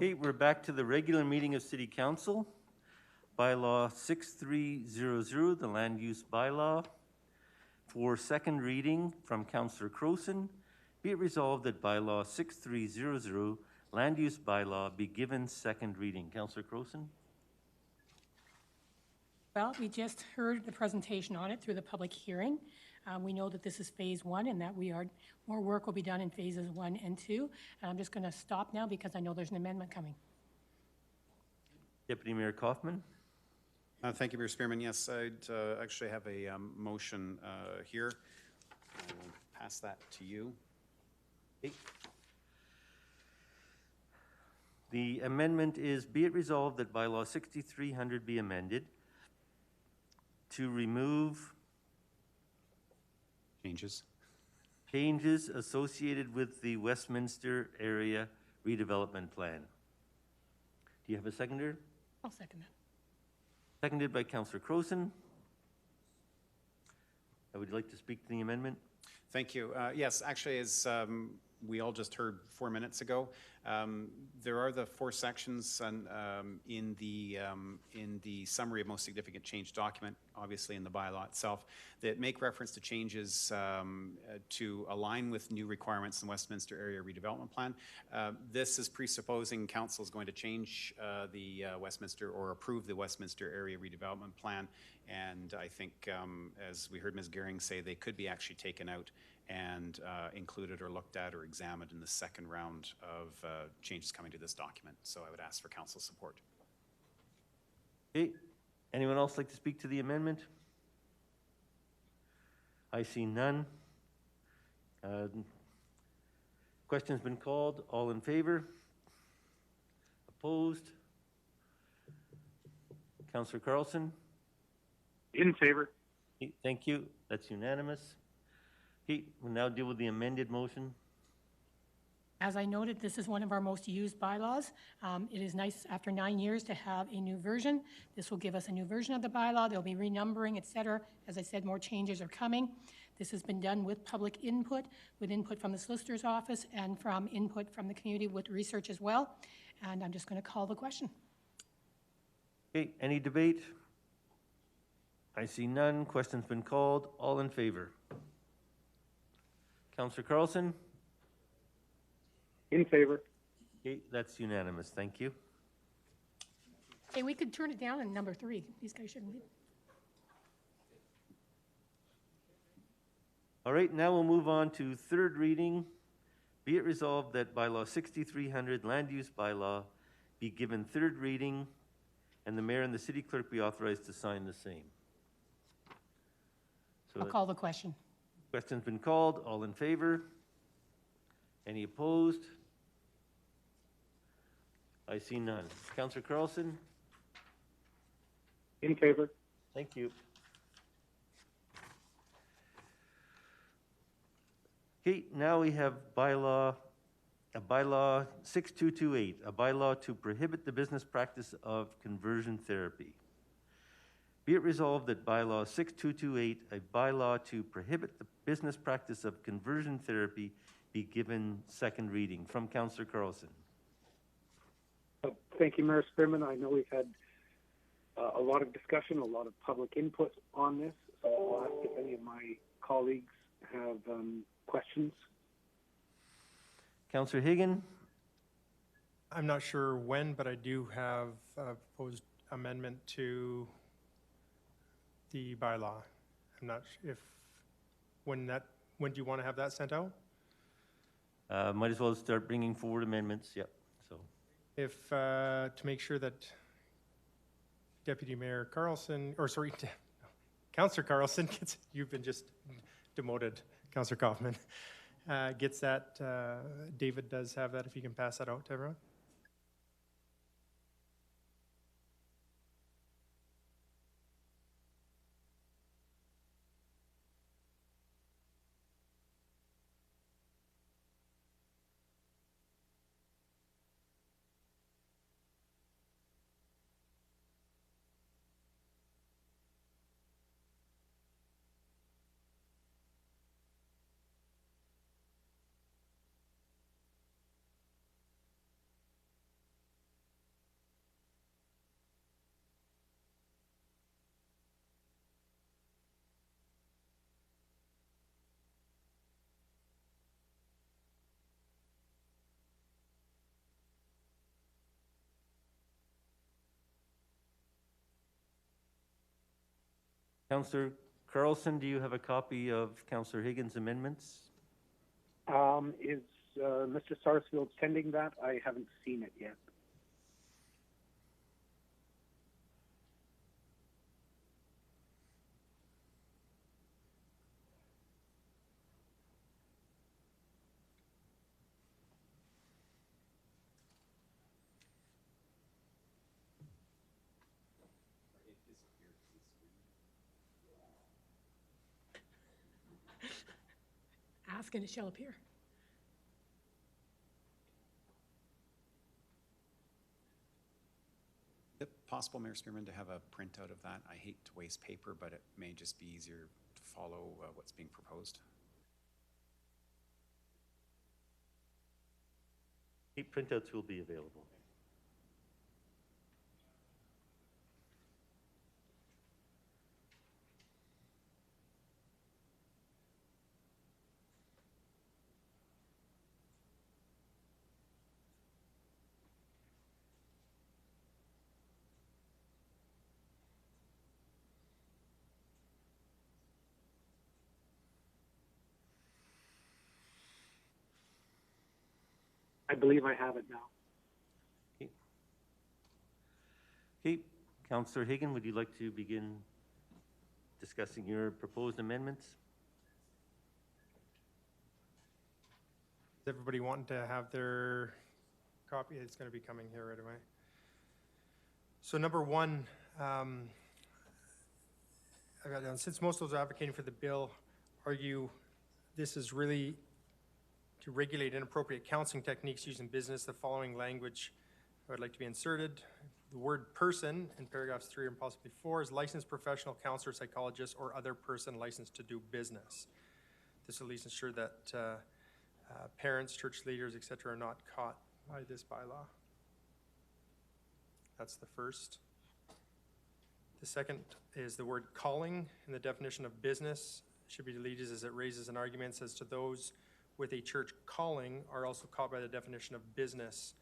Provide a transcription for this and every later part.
Okay, we're back to the regular meeting of City Council. Bylaw 6300, the land use bylaw. For second reading from Councillor Croson, be it resolved that bylaw 6300, land use bylaw, be given second reading. Councillor Croson? Well, we just heard the presentation on it through the public hearing. We know that this is phase one and that more work will be done in phases 1 and 2. And I'm just going to stop now because I know there's an amendment coming. Deputy Mayor Kaufman? Thank you, Mr. Spearman. Yes, I'd actually have a motion here. I will pass that to you. Okay. The amendment is, be it resolved that bylaw 6300 be amended to remove changes associated with the Westminster Area Redevelopment Plan. Do you have a seconder? I'll second that. Seconded by Councillor Croson. Would you like to speak to the amendment? Thank you. Yes, actually, as we all just heard 4 minutes ago, there are the 4 sections in the summary of most significant change document, obviously in the bylaw itself, that make reference to changes to align with new requirements in Westminster Area Redevelopment Plan. This is presupposing Council is going to change the Westminster or approve the Westminster Area Redevelopment Plan, and I think, as we heard Ms. Gehring say, they could be actually taken out and included or looked at or examined in the second round of changes coming to this document. So I would ask for council support. Okay. Anyone else like to speak to the amendment? I see none. Question's been called. All in favor? Opposed? Councillor Carlson? In favor. Okay, thank you. That's unanimous. Okay, we'll now deal with the amended motion. As I noted, this is one of our most used bylaws. It is nice after 9 years to have a new version. This will give us a new version of the bylaw. There'll be renumbering, et cetera. As I said, more changes are coming. This has been done with public input, with input from the solicitor's office and from input from the community with research as well. And I'm just going to call the question. Okay, any debate? I see none. Question's been called. All in favor? Councillor Carlson? In favor. Okay, that's unanimous. Thank you. Hey, we could turn it down in number 3. These guys shouldn't leave. All right, now we'll move on to third reading. Be it resolved that bylaw 6300, land use bylaw, be given third reading, and the mayor and the city clerk be authorized to sign the same. So I'll call the question. Question's been called. All in favor? Any opposed? I see none. Councillor Carlson? In favor. Thank you. Okay, now we have bylaw 6228, a bylaw to prohibit the business practice of conversion therapy. Be it resolved that bylaw 6228, a bylaw to prohibit the business practice of conversion therapy, be given second reading. From Councillor Carlson. Thank you, Mayor Spearman. I know we've had a lot of discussion, a lot of public input on this. So I'll ask if any of my colleagues have questions. Councillor Higgin? I'm not sure when, but I do have a proposed amendment to the bylaw. I'm not sure if when do you want to have that sent out? Might as well start bringing forward amendments. Yep. So, If to make sure that Deputy Mayor Carlson, or sorry, Councillor Carlson gets, you've been just demoted, Councillor Kaufman, gets that. David does have that. If you can pass that out to everyone. Councillor Carlson, do you have a copy of Councillor Higgins' amendments? Is Mr. Sarsfield sending that? I haven't seen it yet. Ask and it shall appear. Is it possible, Mayor Spearman, to have a printout of that? I hate to waste paper, but it may just be easier to follow what's being proposed. Printouts will be available. I believe I have it now. Okay, Councillor Higgin, would you like to begin discussing your proposed amendments? Does everybody want to have their copy? It's going to be coming here right away. So number one, I've got down, since most of those advocating for the bill argue this is really to regulate inappropriate counseling techniques used in business, the following language I would like to be inserted. The word person in paragraphs 3 and possibly 4 is licensed professional counselor, psychologist, or other person licensed to do business. This will at least ensure that parents, church leaders, etc. are not caught by this bylaw. That's the first. The second is the word calling in the definition of business should be deleted as it raises an argument as to those with a church calling are also caught by the definition of business,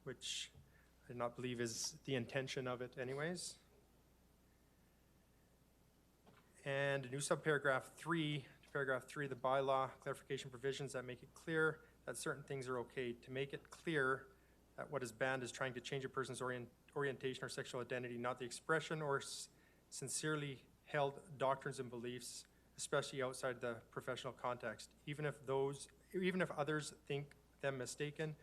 which I do not believe is the intention of it anyways. And a new subparagraph 3, to paragraph 3 of the bylaw, clarification provisions that make it clear that certain things are okay. To make it clear that what is banned is trying to change a person's orientation or sexual identity, not the expression or sincerely held doctrines and beliefs, especially outside the professional context. Even if others think them mistaken,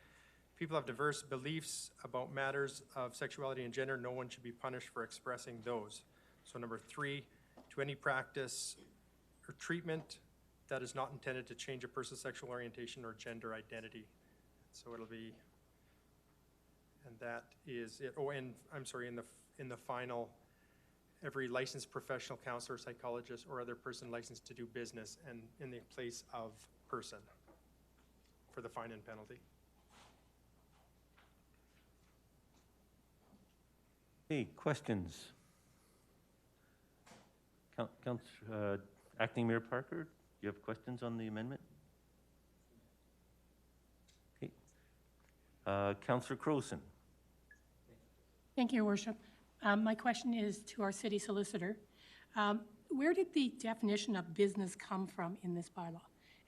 people have diverse beliefs about matters of sexuality and gender. No one should be punished for expressing those. So number 3, to any practice or treatment that is not intended to change a person's sexual orientation or gender identity. So it'll be, and that is it. Oh, and I'm sorry, in the final, every licensed professional counselor, psychologist, or other person licensed to do business, and in the place of person for the fine and penalty. Hey, questions? Acting Mayor Parker, do you have questions on the amendment? Okay. Councillor Crowson. Thank you, Your Worship. My question is to our city solicitor. Where did the definition of business come from in this bylaw?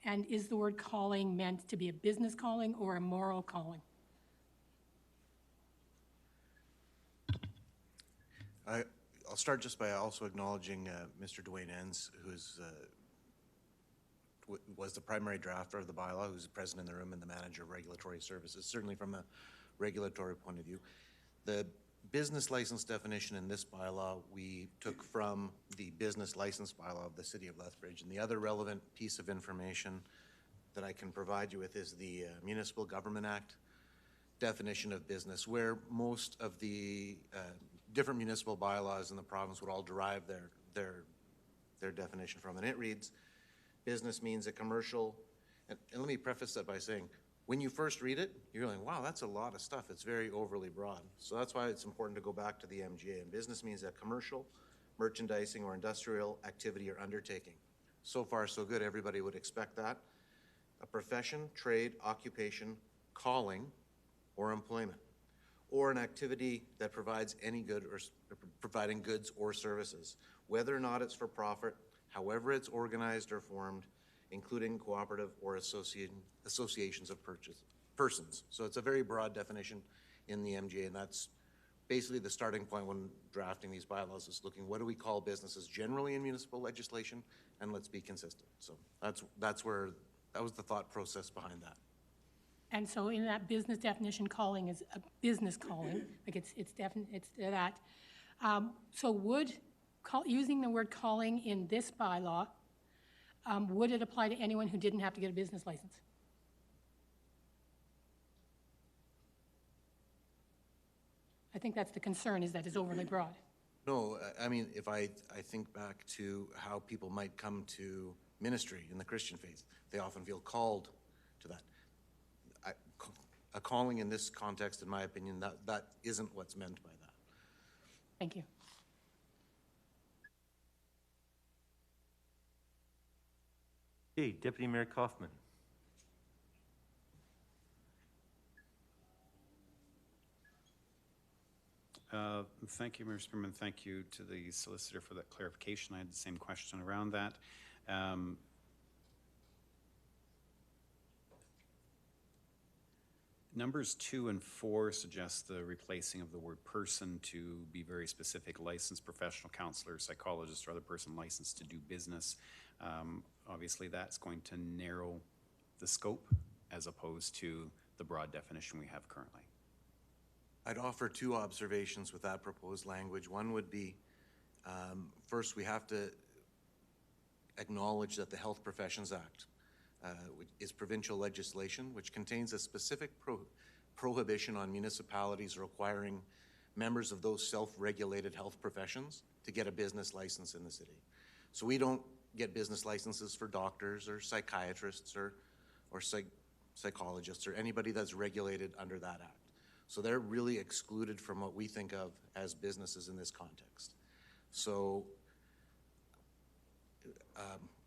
And is the word calling meant to be a business calling or a moral calling? I'll start just by also acknowledging Mr. Dwayne Enns, who was the primary drafter of the bylaw, who's present in the room, and the manager of regulatory services, certainly from a regulatory point of view. The business license definition in this bylaw we took from the business license bylaw of the City of Lethbridge, and the other relevant piece of information that I can provide you with is the Municipal Government Act definition of business, where most of the different municipal bylaws in the province would all derive their definition from. And it reads, business means a commercial, and let me preface that by saying, when you first read it, you're going, wow, that's a lot of stuff. It's very overly broad. So that's why it's important to go back to the MGA. And business means a commercial, merchandising, or industrial activity or undertaking. So far, so good. Everybody would expect that. A profession, trade, occupation, calling, or employment. or an activity that provides any good or providing goods or services, whether or not it's for profit, however it's organized or formed, including cooperative or associations of persons. So it's a very broad definition in the MGA, and that's basically the starting point when drafting these bylaws, is looking, what do we call businesses generally in municipal legislation, and let's be consistent. So that was the thought process behind that. And so in that business definition, calling is a business calling, like it's that. So using the word calling in this bylaw, would it apply to anyone who didn't have to get a business license? I think that's the concern, is that it's overly broad. No, I mean, if I think back to how people might come to ministry in the Christian faith, they often feel called to that. A calling in this context, in my opinion, that isn't what's meant by that. Thank you. Okay, Deputy Mayor Kaufman. Thank you, Mayor Spearman. Thank you to the solicitor for that clarification. I had the same question around that. Numbers 2 and 4 suggest the replacing of the word person to be very specific: licensed professional counselor, psychologist, or other person licensed to do business. Obviously, that's going to narrow the scope as opposed to the broad definition we have currently. I'd offer two observations with that proposed language. One would be, first, we have to acknowledge that the Health Professions Act is provincial legislation, which contains a specific prohibition on municipalities requiring members of those self-regulated health professions to get a business license in the city. So we don't get business licenses for doctors or psychiatrists or psychologists or anybody that's regulated under that act. So they're really excluded from what we think of as businesses in this context. So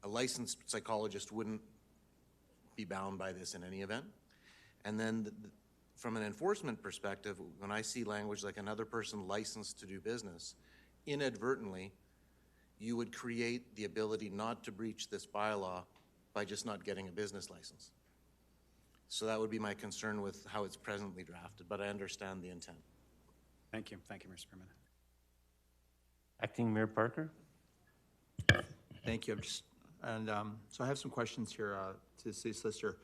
a licensed psychologist wouldn't be bound by this in any event. And then from an enforcement perspective, when I see language like another person licensed to do business, inadvertently, you would create the ability not to breach this bylaw by just not getting a business license. So that would be my concern with how it's presently drafted, but I understand the intent. Thank you. Thank you, Mr. Spearman. Acting Mayor Parker. Thank you. So I have some questions here to the city solicitor.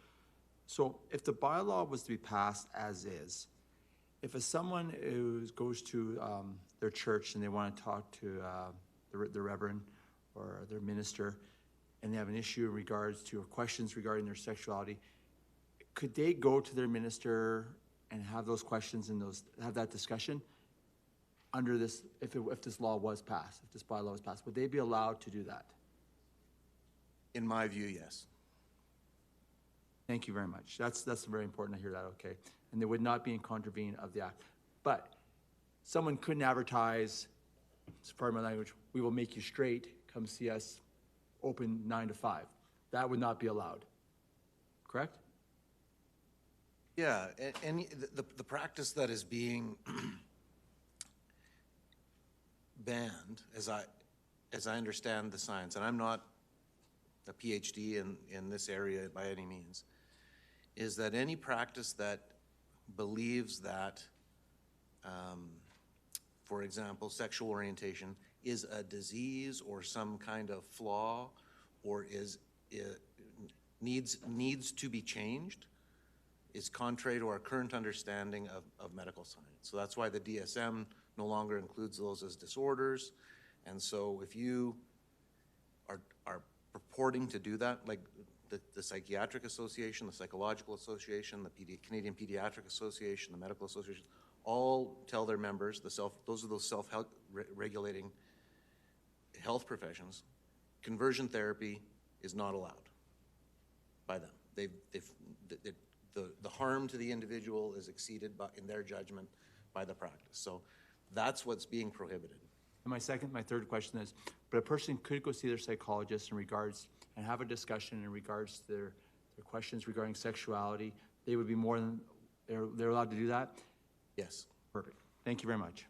So if the bylaw was to be passed as is, if someone goes to their church and they want to talk to the reverend or their minister, and they have an issue in regards to, or questions regarding their sexuality, could they go to their minister and have those questions and have that discussion under this, if this law was passed, if this bylaw was passed? Would they be allowed to do that? In my view, yes. Thank you very much. That's very important to hear that, okay. And they would not be in contravene of the act. But someone couldn't advertise, pardon my language, we will make you straight, come see us, open 9 to 5. That would not be allowed, correct? Yeah, and the practice that is being banned, as I understand the science, and I'm not a PhD in this area by any means, is that any practice that believes that, for example, sexual orientation is a disease or some kind of flaw or needs to be changed is contrary to our current understanding of medical science. So that's why the DSM no longer includes those as disorders. And so if you are purporting to do that, like the Psychiatric Association, the Psychological Association, the Canadian Pediatric Association, the Medical Association, all tell their members, those are those self-regulating health professions, conversion therapy is not allowed by them. The harm to the individual is exceeded in their judgment by the practice. So that's what's being prohibited. And my third question is, but a person could go see their psychologist in regards and have a discussion in regards to their questions regarding sexuality. They would be more than, they're allowed to do that? Yes. Perfect. Thank you very much.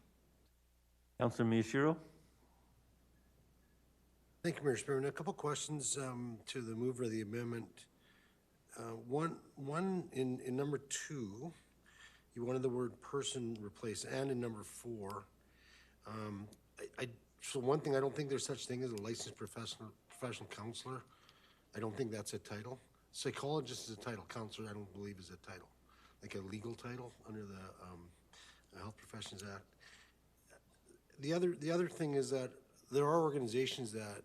Councillor Miyashiro? Thank you, Mayor Spearman. A couple questions to the mover of the amendment. One in number 2, you wanted the word person replaced, and in number 4. So one thing, I don't think there's such thing as a licensed professional counselor. I don't think that's a title. Psychologist is a title. Counselor, I don't believe is a title, like a legal title under the Health Professions Act. The other thing is that there are organizations that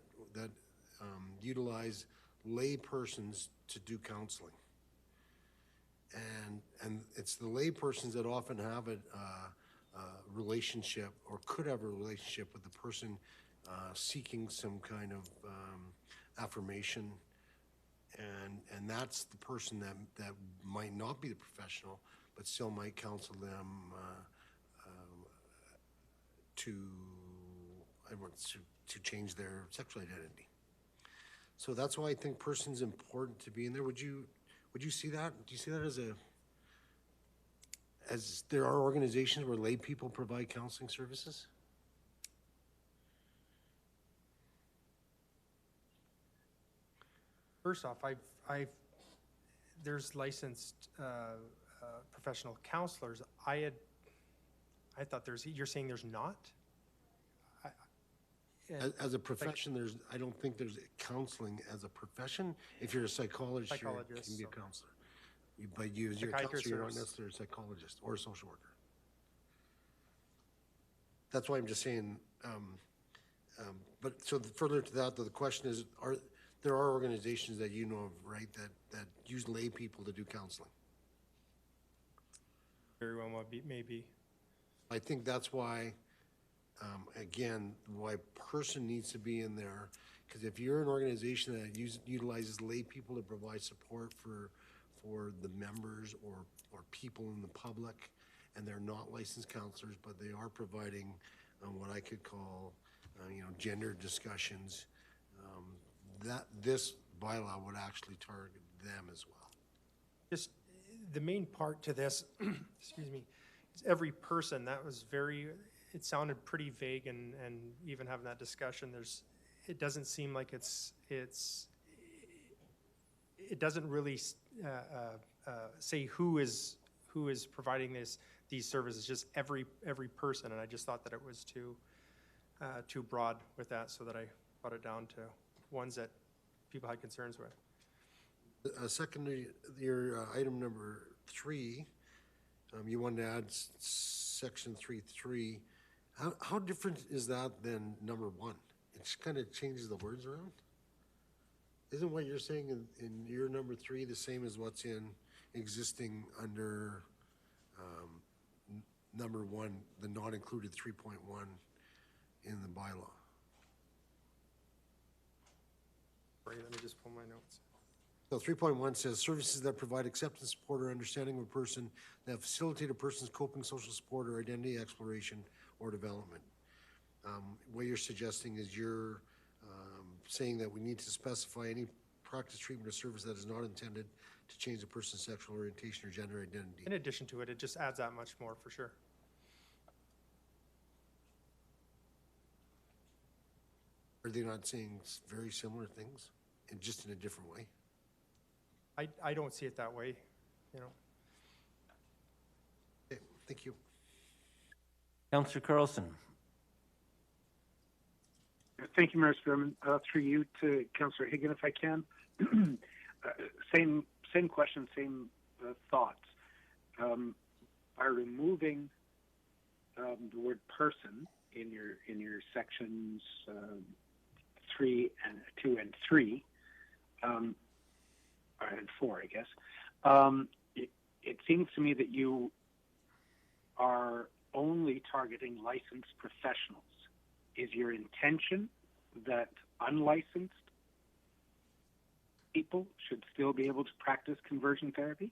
utilize lay persons to do counseling, and it's the lay persons that often have a relationship or could have a relationship with the person seeking some kind of affirmation, and that's the person that might not be the professional, but still might counsel them to change their sexual identity. So that's why I think person's important to be in there. Would you see that? Do you see that as there are organizations where lay people provide counseling services? First off, there's licensed professional counselors. I thought you're saying there's not? As a profession, I don't think there's counseling as a profession. If you're a psychologist, you can be a counselor. But you're a counselor, you're not necessarily a psychologist or a social worker. That's why I'm just saying, but so further to that, the question is, there are organizations that you know of, right, that use lay people to do counseling? Very well, maybe. I think that's why, again, why person needs to be in there, because if you're an organization that utilizes lay people to provide support for the members or people in the public, and they're not licensed counselors, but they are providing what I could call, gender discussions, that this bylaw would actually target them as well. Just the main part to this, excuse me, is every person. That was it sounded pretty vague, and even having that discussion, it doesn't seem like it doesn't really say who is providing these services, just every person, and I just thought that it was too broad with that, so that I brought it down to ones that people had concerns with. Secondly, your item number 3, you wanted to add section 3.3. How different is that than number 1? It just kind of changes the words around. Isn't what you're saying in your number 3 the same as what's in existing under number 1, the not included 3.1 in the bylaw? Sorry, let me just pull my notes. So 3.1 says services that provide acceptance, support, or understanding of a person, that facilitate a person's coping, social support, or identity exploration or development. What you're suggesting is you're saying that we need to specify any practice, treatment, or service that is not intended to change a person's sexual orientation or gender identity. In addition to it, it just adds that much more for sure. Are they not saying very similar things, and just in a different way? I don't see it that way, Okay, thank you. Councillor Carlson? Thank you, Mayor Spearman. Through you to Councillor Higgin, if I can. Same question, same thoughts. By removing the word person in your sections 2 and 3, and 4, I guess, it seems to me that you are only targeting licensed professionals. Is your intention that unlicensed people should still be able to practice conversion therapy?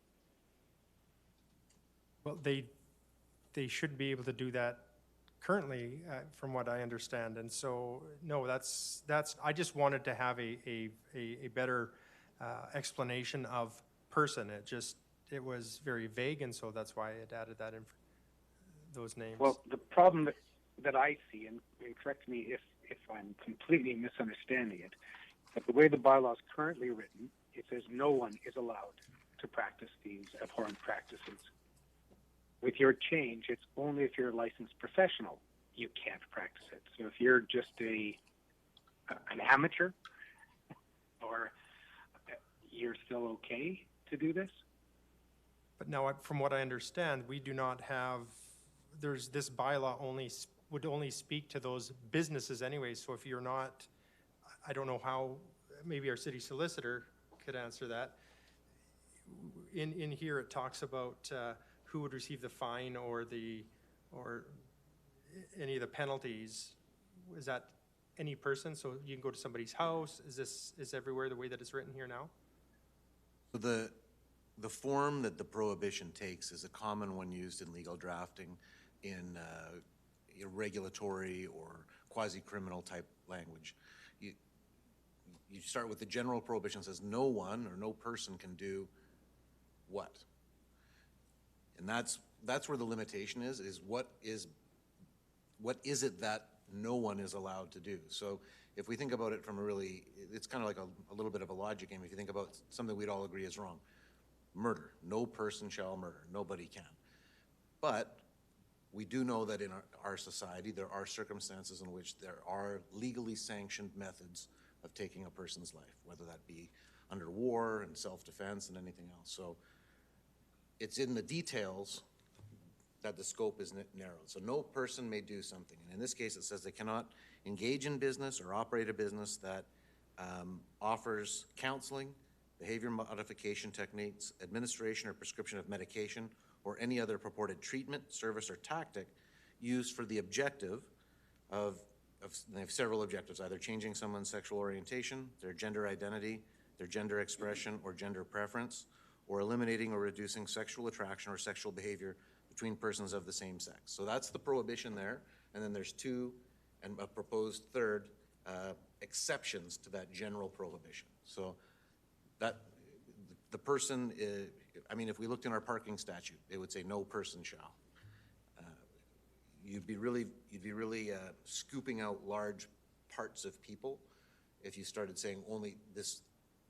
Well, they shouldn't be able to do that currently, from what I understand. And so, no, that's. I just wanted to have a better explanation of person. It was very vague, and so that's why it added those names. Well, the problem that I see, and correct me if I'm completely misunderstanding it, but the way the bylaw is currently written, it says no one is allowed to practice these abhorrent practices. With your change, it's only if you're a licensed professional you can't practice it. So if you're just an amateur, or you're still okay to do this? But now, from what I understand, we do not have, this bylaw would only speak to those businesses anyway. So if you're not, I don't know how, maybe our city solicitor could answer that. In here, it talks about who would receive the fine or any of the penalties. Is that any person? So you can go to somebody's house? Is everywhere the way that it's written here now? So the form that the prohibition takes is a common one used in legal drafting in regulatory or quasi-criminal type language. You start with the general prohibition that says no one or no person can do what? And that's where the limitation is what is it that no one is allowed to do? So if we think about it from it's kind of like a little bit of a logic game. If you think about something we'd all agree is wrong. Murder. No person shall murder. Nobody can. But we do know that in our society there are circumstances in which there are legally sanctioned methods of taking a person's life, whether that be under war and self-defense and anything else. So it's in the details that the scope is narrowed. So no person may do something. And in this case, it says they cannot engage in business or operate a business that offers counseling, behavior modification techniques, administration or prescription of medication, or any other purported treatment, service, or tactic used for the objective they have several objectives, either changing someone's sexual orientation, their gender identity, their gender expression, or gender preference, or eliminating or reducing sexual attraction or sexual behavior between persons of the same sex. So that's the prohibition there, and then there's two, and a proposed third, exceptions to that general prohibition. So that the person, if we looked in our parking statute, it would say no person shall. You'd be really scooping out large parts of people if you started saying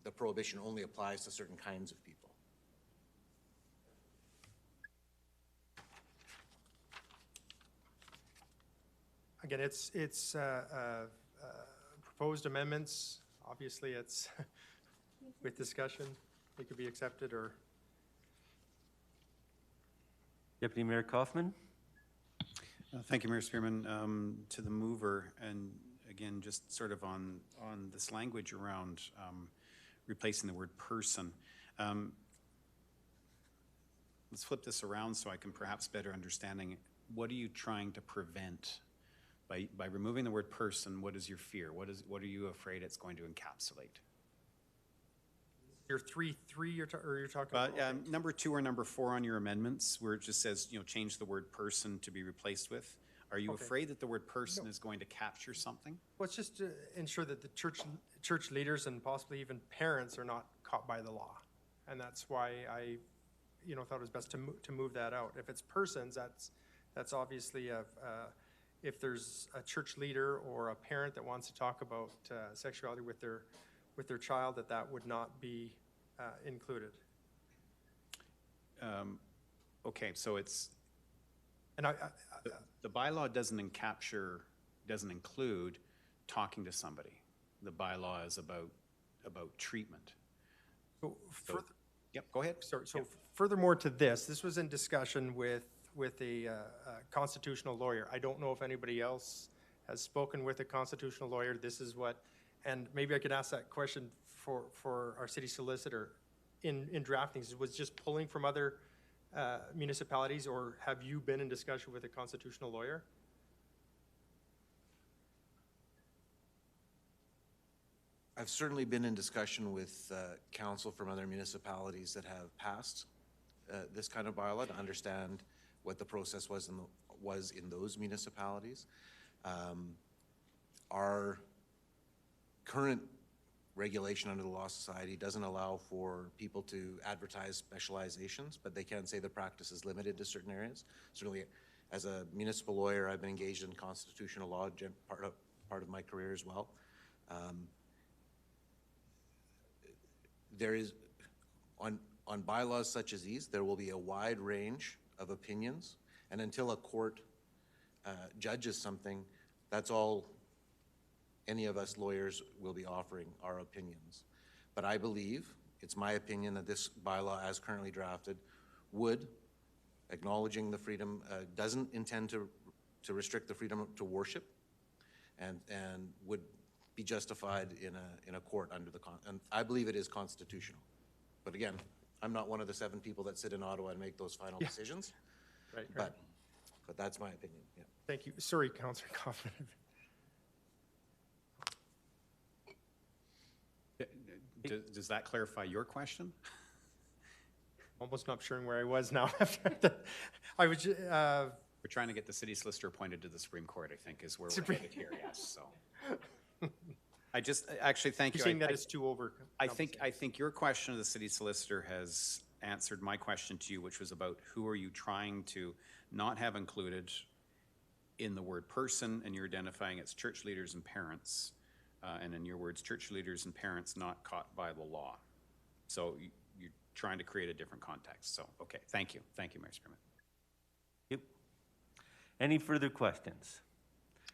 the prohibition only applies to certain kinds of people. Again, it's proposed amendments. Obviously, it's with discussion. It could be accepted or. Deputy Mayor Kaufman? Thank you, Mayor Spearman. To the mover, and again, just sort of on this language around replacing the word person. Let's flip this around so I can perhaps better understanding. What are you trying to prevent by removing the word person? What is your fear? What are you afraid it's going to encapsulate? Your three you're talking about? Number 2 or number 4 on your amendments, where it just says, change the word person to be replaced with. Are you afraid that the word person is going to capture something? Well, it's just to ensure that the church leaders and possibly even parents are not caught by the law. And that's why I, thought it was best to move that out. If it's persons, that's obviously if there's a church leader or a parent that wants to talk about sexuality with their child, that would not be included. Okay, so it's, and the bylaw doesn't include talking to somebody. The bylaw is about treatment. Yep, go ahead. Sorry, so furthermore to this was in discussion with a constitutional lawyer. I don't know if anybody else has spoken with a constitutional lawyer. This is what, and maybe I could ask that question for our city solicitor in drafting. Was just pulling from other municipalities, or have you been in discussion with a constitutional lawyer? I've certainly been in discussion with council from other municipalities that have passed this kind of bylaw to understand what the process was in those municipalities. Our current regulation under the Law Society doesn't allow for people to advertise specializations, but they can say the practice is limited to certain areas. Certainly, As a municipal lawyer, I've been engaged in constitutional law, part of my career as well. There is, on bylaws such as these, there will be a wide range of opinions, and until a court judges something, that's all any of us lawyers will be offering our opinions. But I believe, it's my opinion, that this bylaw as currently drafted would, acknowledging the freedom, doesn't intend to restrict the freedom to worship, and would be justified in a court under the and I believe it is constitutional. But again, I'm not one of the 7 people that sit in Ottawa and make those final decisions. Right. But that's my opinion. Yeah. Thank you. Sorry, Councillor Kaufman. Does that clarify your question? Almost not sure where I was now after that. I was, We're trying to get the city solicitor appointed to the Supreme Court, I think, is where we're headed here, yes, so. I just, actually, thank you. you're saying that I- it's too over. I think your question to the city solicitor has answered my question to you, which was about who are you trying to not have included in the word person, and you're identifying it's church leaders and parents, and in your words, church leaders and parents not caught by the law. So you're trying to create a different context. So, okay, thank you. Thank you, Mayor Spearman. Yep. Any further questions?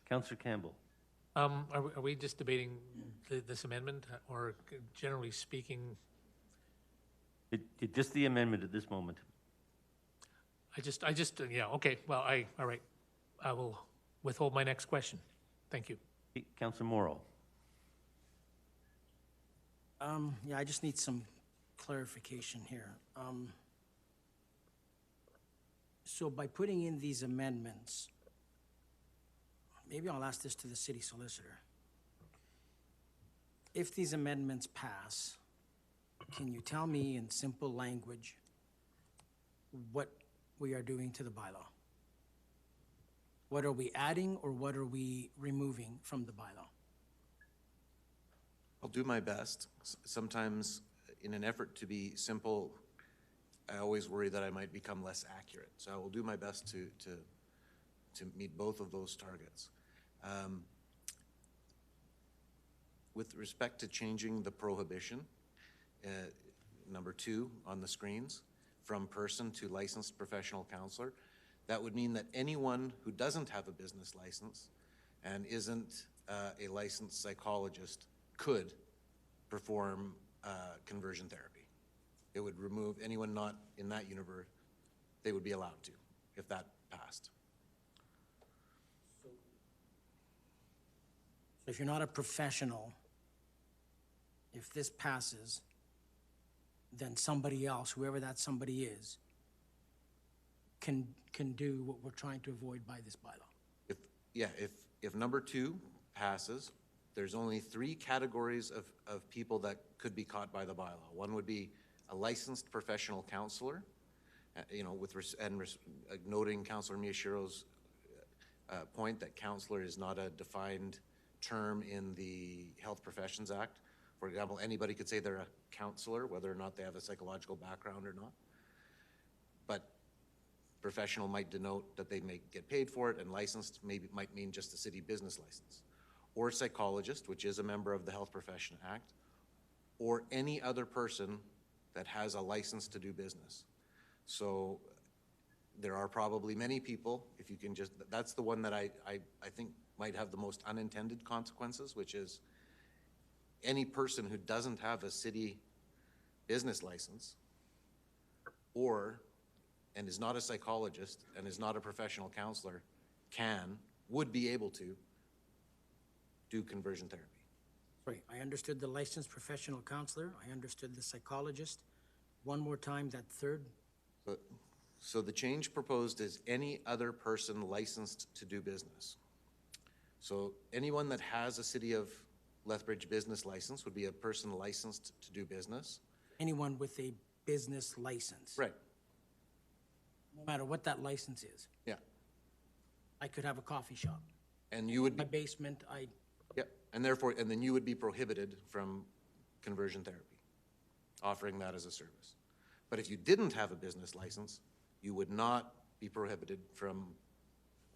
Councillor Campbell. Are we just debating this amendment, or generally speaking? Just the amendment at this moment. Yeah, okay, well, all right. I will withhold my next question. Thank you. Councillor Morrow. Yeah, I just need some clarification here. So by putting in these amendments, maybe I'll ask this to the city solicitor. If these amendments pass, can you tell me in simple language what we are doing to the bylaw? What are we adding or what are we removing from the bylaw? I'll do my best. Sometimes, in an effort to be simple, I always worry that I might become less accurate. So I will do my best to meet both of those targets. With respect to changing the prohibition, number 2 on the screens, from person to licensed professional counselor, that would mean that anyone who doesn't have a business license and isn't a licensed psychologist could perform conversion therapy. It would remove anyone not in that universe, they would be allowed to, if that passed. So if you're not a professional, if this passes, then somebody else, whoever that somebody is, can do what we're trying to avoid by this bylaw. If number 2 passes, there's only 3 categories of people that could be caught by the bylaw. One would be a licensed professional counselor, noting Councillor Miyashiro's point that counselor is not a defined term in the Health Professions Act. For example, anybody could say they're a counselor, whether or not they have a psychological background or not. But professional might denote that they may get paid for it, and licensed might mean just a city business license. Or psychologist, which is a member of the Health Profession Act, or any other person that has a license to do business. So there are probably many people, if you can just, that's the one that I think might have the most unintended consequences, which is any person who doesn't have a city business license and is not a psychologist and is not a professional counselor would be able to do conversion therapy. Sorry, I understood the licensed professional counselor. I understood the psychologist. One more time, that third. So the change proposed is any other person licensed to do business. So anyone that has a City of Lethbridge business license would be a person licensed to do business. Anyone with a business license. Right. No matter what that license is. Yeah. I could have a coffee shop. And you would My be, basement, yeah, and then you would be prohibited from conversion therapy, offering that as a service. But if you didn't have a business license, you would not be prohibited from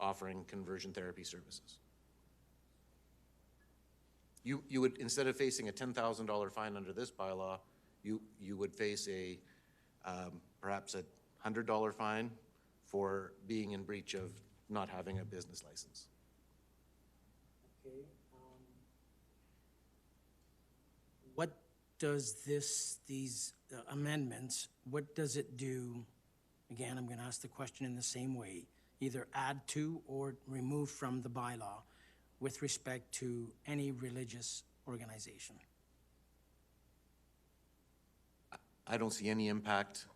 offering conversion therapy services. You would, instead of facing a $10,000 fine under this bylaw, you would face a, perhaps a $100 fine for being in breach of not having a business license. Okay. What does these amendments, what does it do? Again, I'm going to ask the question in the same way, either add to or remove from the bylaw with respect to any religious organization. I don't see any impact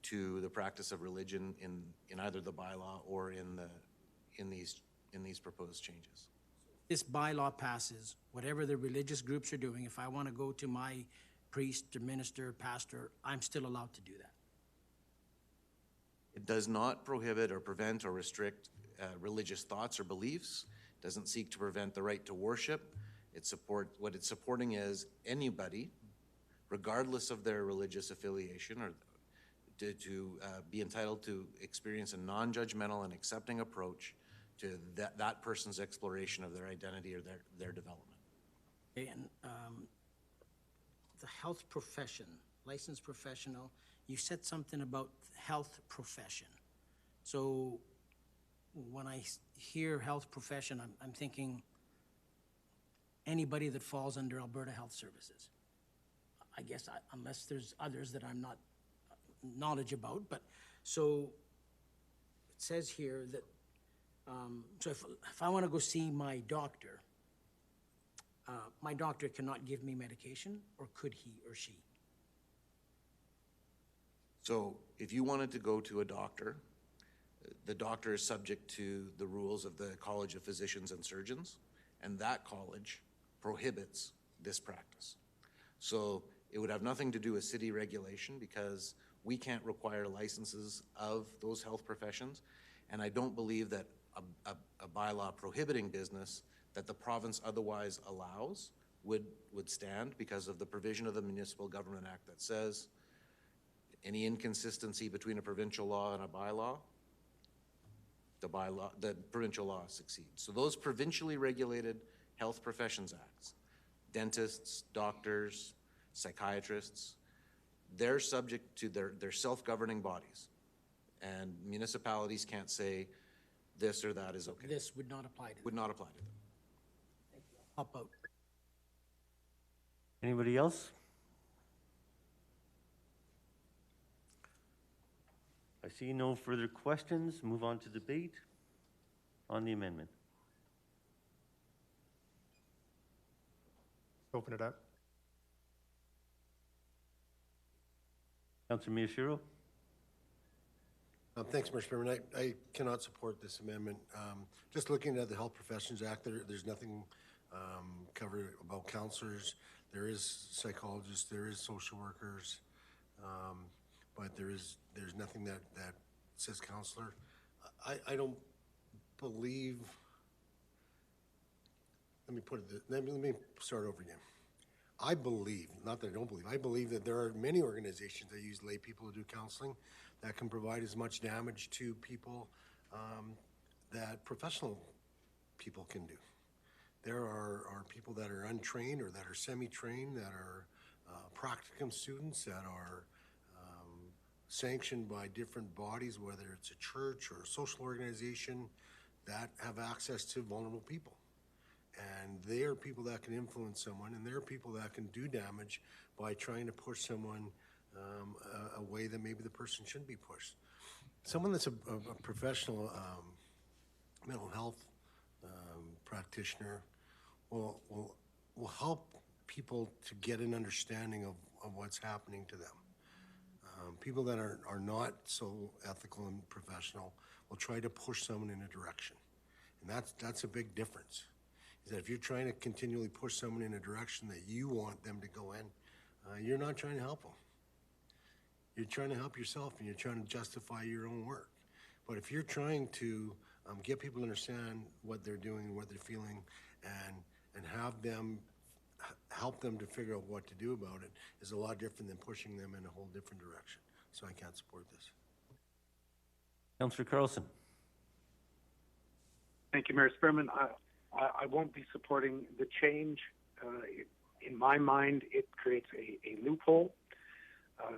to the practice of religion in either the bylaw or in these proposed changes. This bylaw passes, whatever the religious groups are doing, if I want to go to my priest or minister, pastor, I'm still allowed to do that. It does not prohibit or prevent or restrict religious thoughts or beliefs. It doesn't seek to prevent the right to worship. What it's supporting is anybody, regardless of their religious affiliation, or to be entitled to experience a non-judgmental and accepting approach to that person's exploration of their identity or their development. Okay, and the health profession, licensed professional, you said something about health profession. So when I hear health profession, I'm thinking anybody that falls under Alberta Health Services. I guess unless there's others that I'm not knowledge about, but so it says here that so if I want to go see my doctor cannot give me medication, or could he or she? So if you wanted to go to a doctor, the doctor is subject to the rules of the College of Physicians and Surgeons, and that college prohibits this practice. So it would have nothing to do with city regulation, because we can't require licenses of those health professions, and I don't believe that a bylaw prohibiting business that the province otherwise allows would stand, because of the provision of the Municipal Government Act that says any inconsistency between a provincial law and a bylaw, the provincial law succeeds. So those provincially regulated health professions acts, dentists, doctors, psychiatrists, they're subject to their self-governing bodies, and municipalities can't say this or that is okay. This would not apply to them. Would not apply to them. Hop out. Anybody else? I see no further questions. Move on to debate on the amendment. Open it up. Councilor Miyashiro? Thanks, Mr. Chairman. I cannot support this amendment. Just looking at the Health Professions Act, there's nothing covered about counselors. There is psychologists, there is social workers, but there's nothing that says counselor. I don't believe. Let me start over again. I believe, not that I don't believe, I believe that there are many organizations that use lay people to do counseling that can provide as much damage to people that professional people can do. There are people that are untrained or that are semi-trained, that are practicum students, that are sanctioned by different bodies, whether it's a church or a social organization, that have access to vulnerable people. And they are people that can influence someone, and there are people that can do damage by trying to push someone a way that maybe the person shouldn't be pushed. Someone that's a professional mental health practitioner will help people to get an understanding of what's happening to them. People that are not so ethical and professional will try to push someone in a direction. And that's a big difference. Is that if you're trying to continually push someone in a direction that you want them to go in, you're not trying to help them. You're trying to help yourself, and you're trying to justify your own work. But if you're trying to get people to understand what they're doing and what they're feeling, and have them help them to figure out what to do about it, is a lot different than pushing them in a whole different direction. So I can't support this. Councillor Carlson? Thank you, Mayor Spearman. I won't be supporting the change. In my mind, it creates a loophole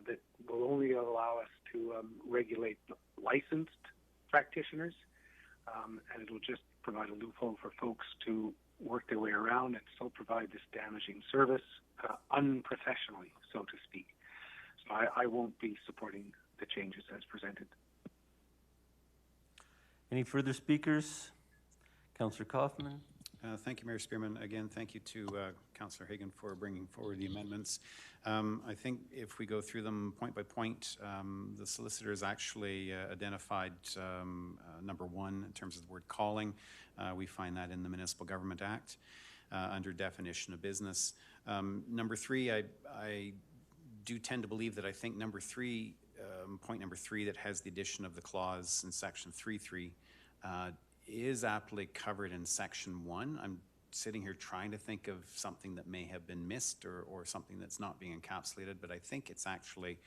that will only allow us to regulate licensed practitioners, and it'll just provide a loophole for folks to work their way around and still provide this damaging service unprofessionally, so to speak. So I won't be supporting the changes as presented. Any further speakers? Councillor Kaufman? Thank you, Mayor Spearman. Again, thank you to Councillor Hagan for bringing forward the amendments. I think if we go through them point by point, the solicitor has actually identified number one in terms of the word calling. We find that in the Municipal Government Act under definition of business. Number three, I do tend to believe that I think number three, point number three, that has the addition of the clause in section 3.3 is aptly covered in section 1. I'm sitting here trying to think of something that may have been missed or something that's not being encapsulated, but I think it's actually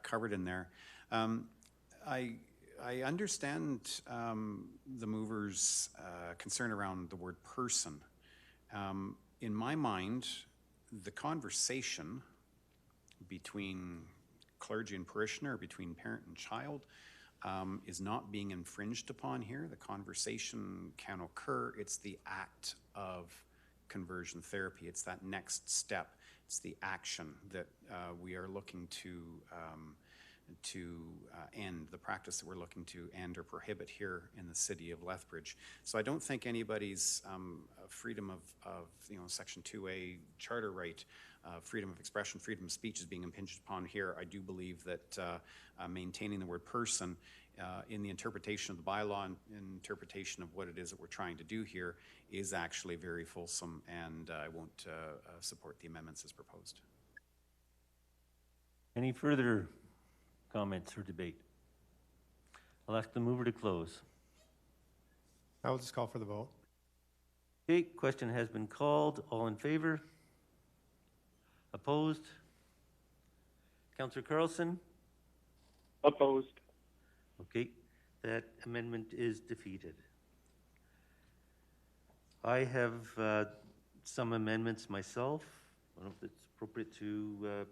covered in there. I understand the mover's concern around the word person. In my mind, the conversation between clergy and parishioner, between parent and child, is not being infringed upon here. The conversation can occur. It's the act of conversion therapy. It's that next step. It's the action that we are looking to end, the practice that we're looking to end or prohibit here in the city of Lethbridge. So I don't think anybody's freedom of Section 2A charter right, freedom of expression, freedom of speech is being impinged upon here. I do believe that maintaining the word person in the interpretation of the bylaw and interpretation of what it is that we're trying to do here is actually very fulsome, and I won't support the amendments as proposed. Any further comments or debate? I'll ask the mover to close. I will just call for the vote. Okay, question has been called. All in favor? Opposed? Councillor Carlson? Opposed. Okay, that amendment is defeated. I have some amendments myself. I don't know if it's appropriate to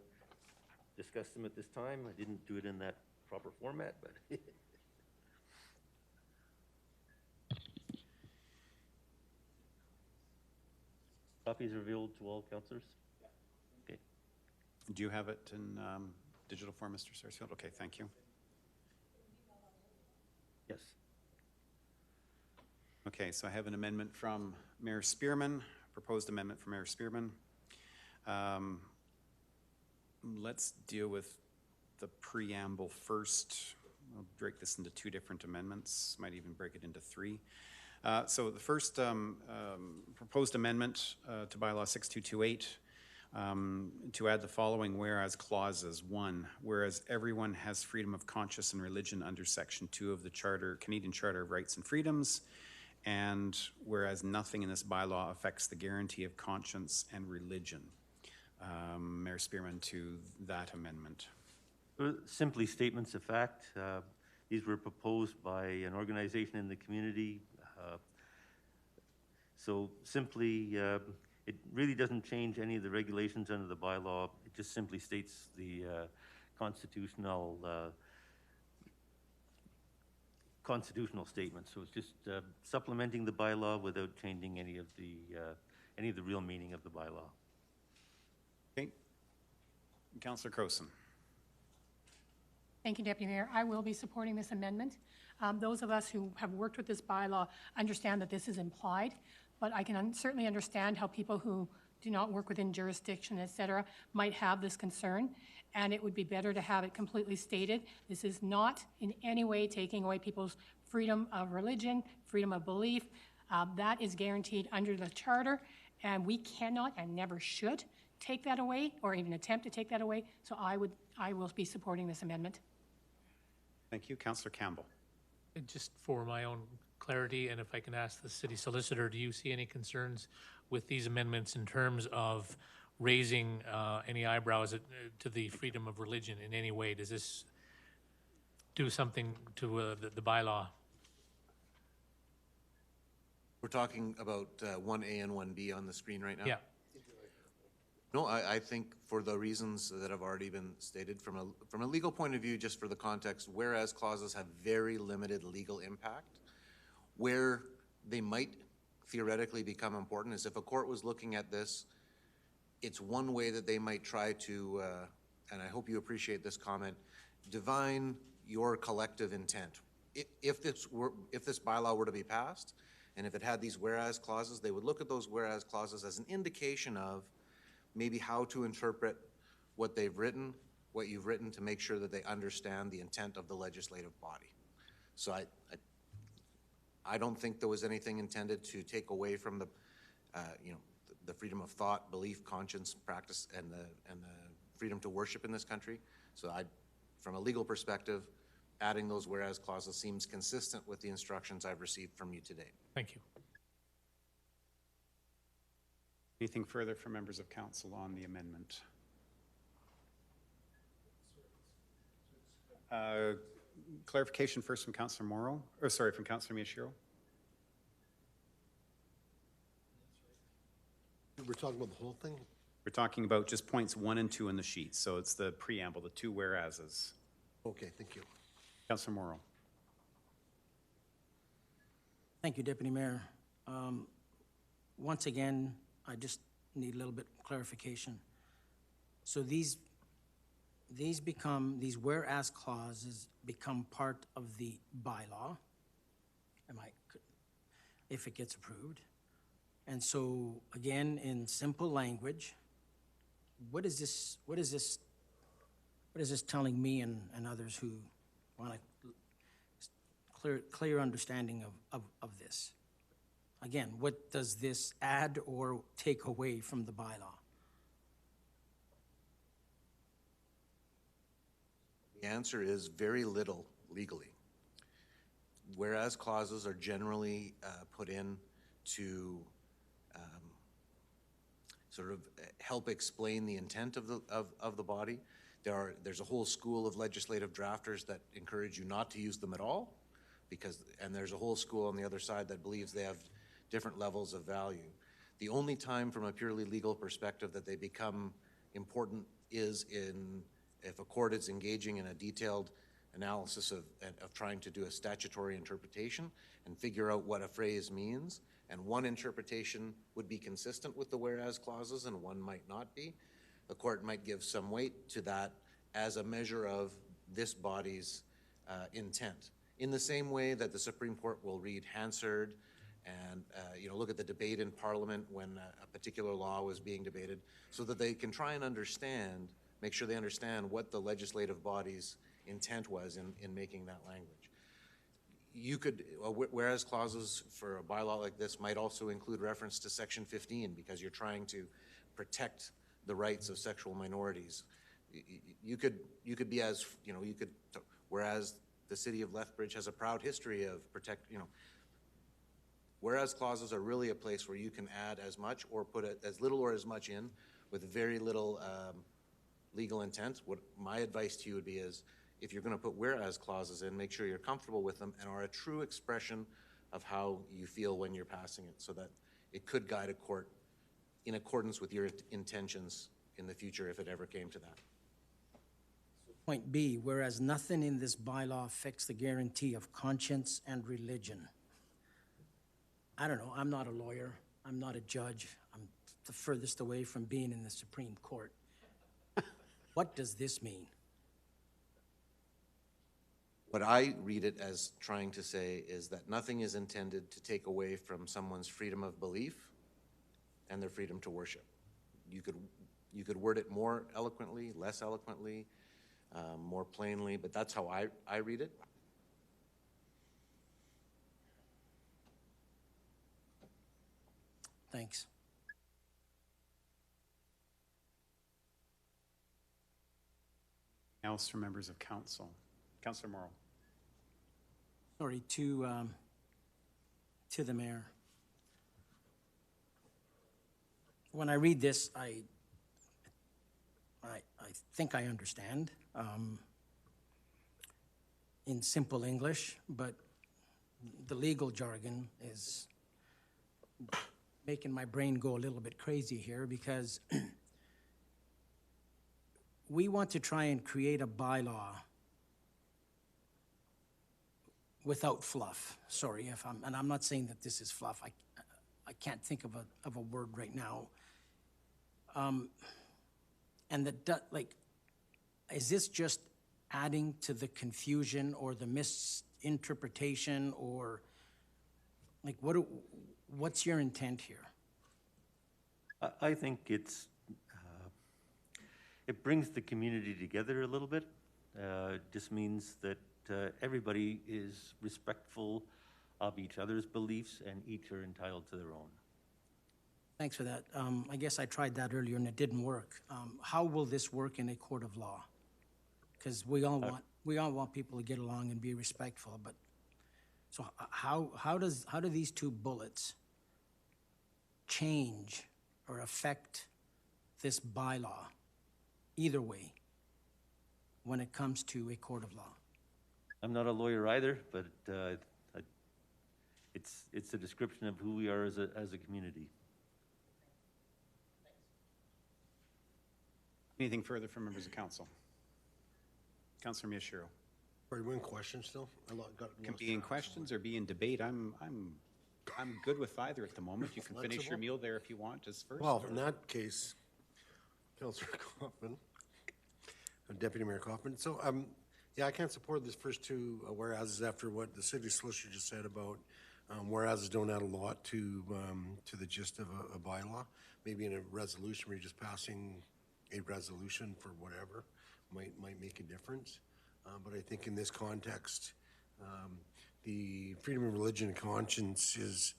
discuss them at this time. I didn't do it in that proper format, but copies are available to all councillors. Okay. Do you have it in digital form, Mr. Sarsfield? Okay, thank you. Yes. Okay, so I have an amendment from Mayor Spearman, proposed amendment from Mayor Spearman. Let's deal with the preamble first. I'll break this into two different amendments, might even break it into three. So the first proposed amendment to Bylaw 6228 to add the following whereas clauses. 1, whereas everyone has freedom of conscience and religion under Section 2 of the Charter, Canadian Charter of Rights and Freedoms, and whereas nothing in this bylaw affects the guarantee of conscience and religion. Mayor Spearman, to that amendment. Simply statements of fact. These were proposed by an organization in the community. So simply, it really doesn't change any of the regulations under the bylaw. It just simply states the constitutional statement. So it's just supplementing the bylaw without changing any of the real meaning of the bylaw. Okay. Councillor Crowson. Thank you, Deputy Mayor. I will be supporting this amendment. Those of us who have worked with this bylaw understand that this is implied, but I can certainly understand how people who do not work within jurisdiction, et cetera, might have this concern, and it would be better to have it completely stated. This is not in any way taking away people's freedom of religion, freedom of belief. That is guaranteed under the Charter, and we cannot and never should take that away or even attempt to take that away. So I will be supporting this amendment. Thank you. Councillor Campbell. Just for my own clarity, and if I can ask the city solicitor, do you see any concerns with these amendments in terms of raising any eyebrows to the freedom of religion in any way? Does this do something to the bylaw? We're talking about 1A and 1B on the screen right now? Yeah. No, I think for the reasons that have already been stated, from a legal point of view, just for the context, whereas clauses have very limited legal impact. Where they might theoretically become important is if a court was looking at this, it's one way that they might try to, and I hope you appreciate this comment, divine your collective intent. If this bylaw were to be passed, and if it had these whereas clauses, they would look at those whereas clauses as an indication of maybe how to interpret what they've written, what you've written, to make sure that they understand the intent of the legislative body. So I don't think there was anything intended to take away from the, the freedom of thought, belief, conscience, practice, and the freedom to worship in this country. So from a legal perspective, adding those whereas clauses seems consistent with the instructions I've received from you today. Thank you. Anything further from members of council on the amendment? Clarification first from Councillor Morrow, or sorry, from Councillor Miyashiro. We're talking about the whole thing? We're talking about just points 1 and 2 in the sheet, so it's the preamble, the two whereases. Okay, thank you. Councillor Morrow. Thank you, Deputy Mayor. Once again, I just need a little bit of clarification. So these whereas clauses become part of the bylaw, if it gets approved. And so, again, in simple language, what is this telling me and others who want a clear understanding of this? Again, what does this add or take away from the bylaw? The answer is very little legally. Whereas clauses are generally put in to sort of help explain the intent of the body. There's a whole school of legislative drafters that encourage you not to use them at all, and there's a whole school on the other side that believes they have different levels of value. The only time from a purely legal perspective that they become important is if a court is engaging in a detailed analysis of trying to do a statutory interpretation and figure out what a phrase means. And one interpretation would be consistent with the whereas clauses and one might not be. The court might give some weight to that as a measure of this body's intent. In the same way that the Supreme Court will read Hansard and look at the debate in Parliament when a particular law was being debated, so that they can try and understand, make sure they understand what the legislative body's intent was in making that language. You could, whereas clauses for a bylaw like this might also include reference to Section 15 because you're trying to protect the rights of sexual minorities. You could be as, whereas the city of Lethbridge has a proud history of whereas clauses are really a place where you can add as much or put as little or as much in with very little legal intent. What my advice to you would be is, if you're going to put whereas clauses in, make sure you're comfortable with them and are a true expression of how you feel when you're passing it, so that it could guide a court in accordance with your intentions in the future if it ever came to that. Point B, whereas nothing in this bylaw affects the guarantee of conscience and religion. I don't know, I'm not a lawyer, I'm not a judge, I'm the furthest away from being in the Supreme Court. What does this mean? What I read it as trying to say is that nothing is intended to take away from someone's freedom of belief and their freedom to worship. You could word it more eloquently, less eloquently, more plainly, but that's how I read it. Thanks. Else from members of council? Councillor Morrow. Sorry, to the mayor. When I read this, I think I understand in simple English, but the legal jargon is making my brain go a little bit crazy here because we want to try and create a bylaw without fluff. Sorry if and I'm not saying that this is fluff. I can't think of a word right now. And like, is this just adding to the confusion or the misinterpretation, or like what's your intent here? I think it brings the community together a little bit. It just means that everybody is respectful of each other's beliefs and each are entitled to their own. Thanks for that. I guess I tried that earlier and it didn't work. How will this work in a court of law? Because we all want people to get along and be respectful. But so how do these two bullets change or affect this bylaw either way when it comes to a court of law? I'm not a lawyer either, but it's a description of who we are as a community. Anything further from members of council? Councillor Miyashiro. Are you in question still? Can be in questions or be in debate. I'm good with either at the moment. You can finish your meal there if you want, just first. Well, in that case, Councillor Kaufman, Deputy Mayor Kaufman. So, yeah, I can't support this first two whereas after what the city solicitor just said about whereas don't add a lot to the gist of a bylaw. Maybe in a resolution where you're just passing a resolution for whatever might make a difference. But I think in this context, the freedom of religion and conscience is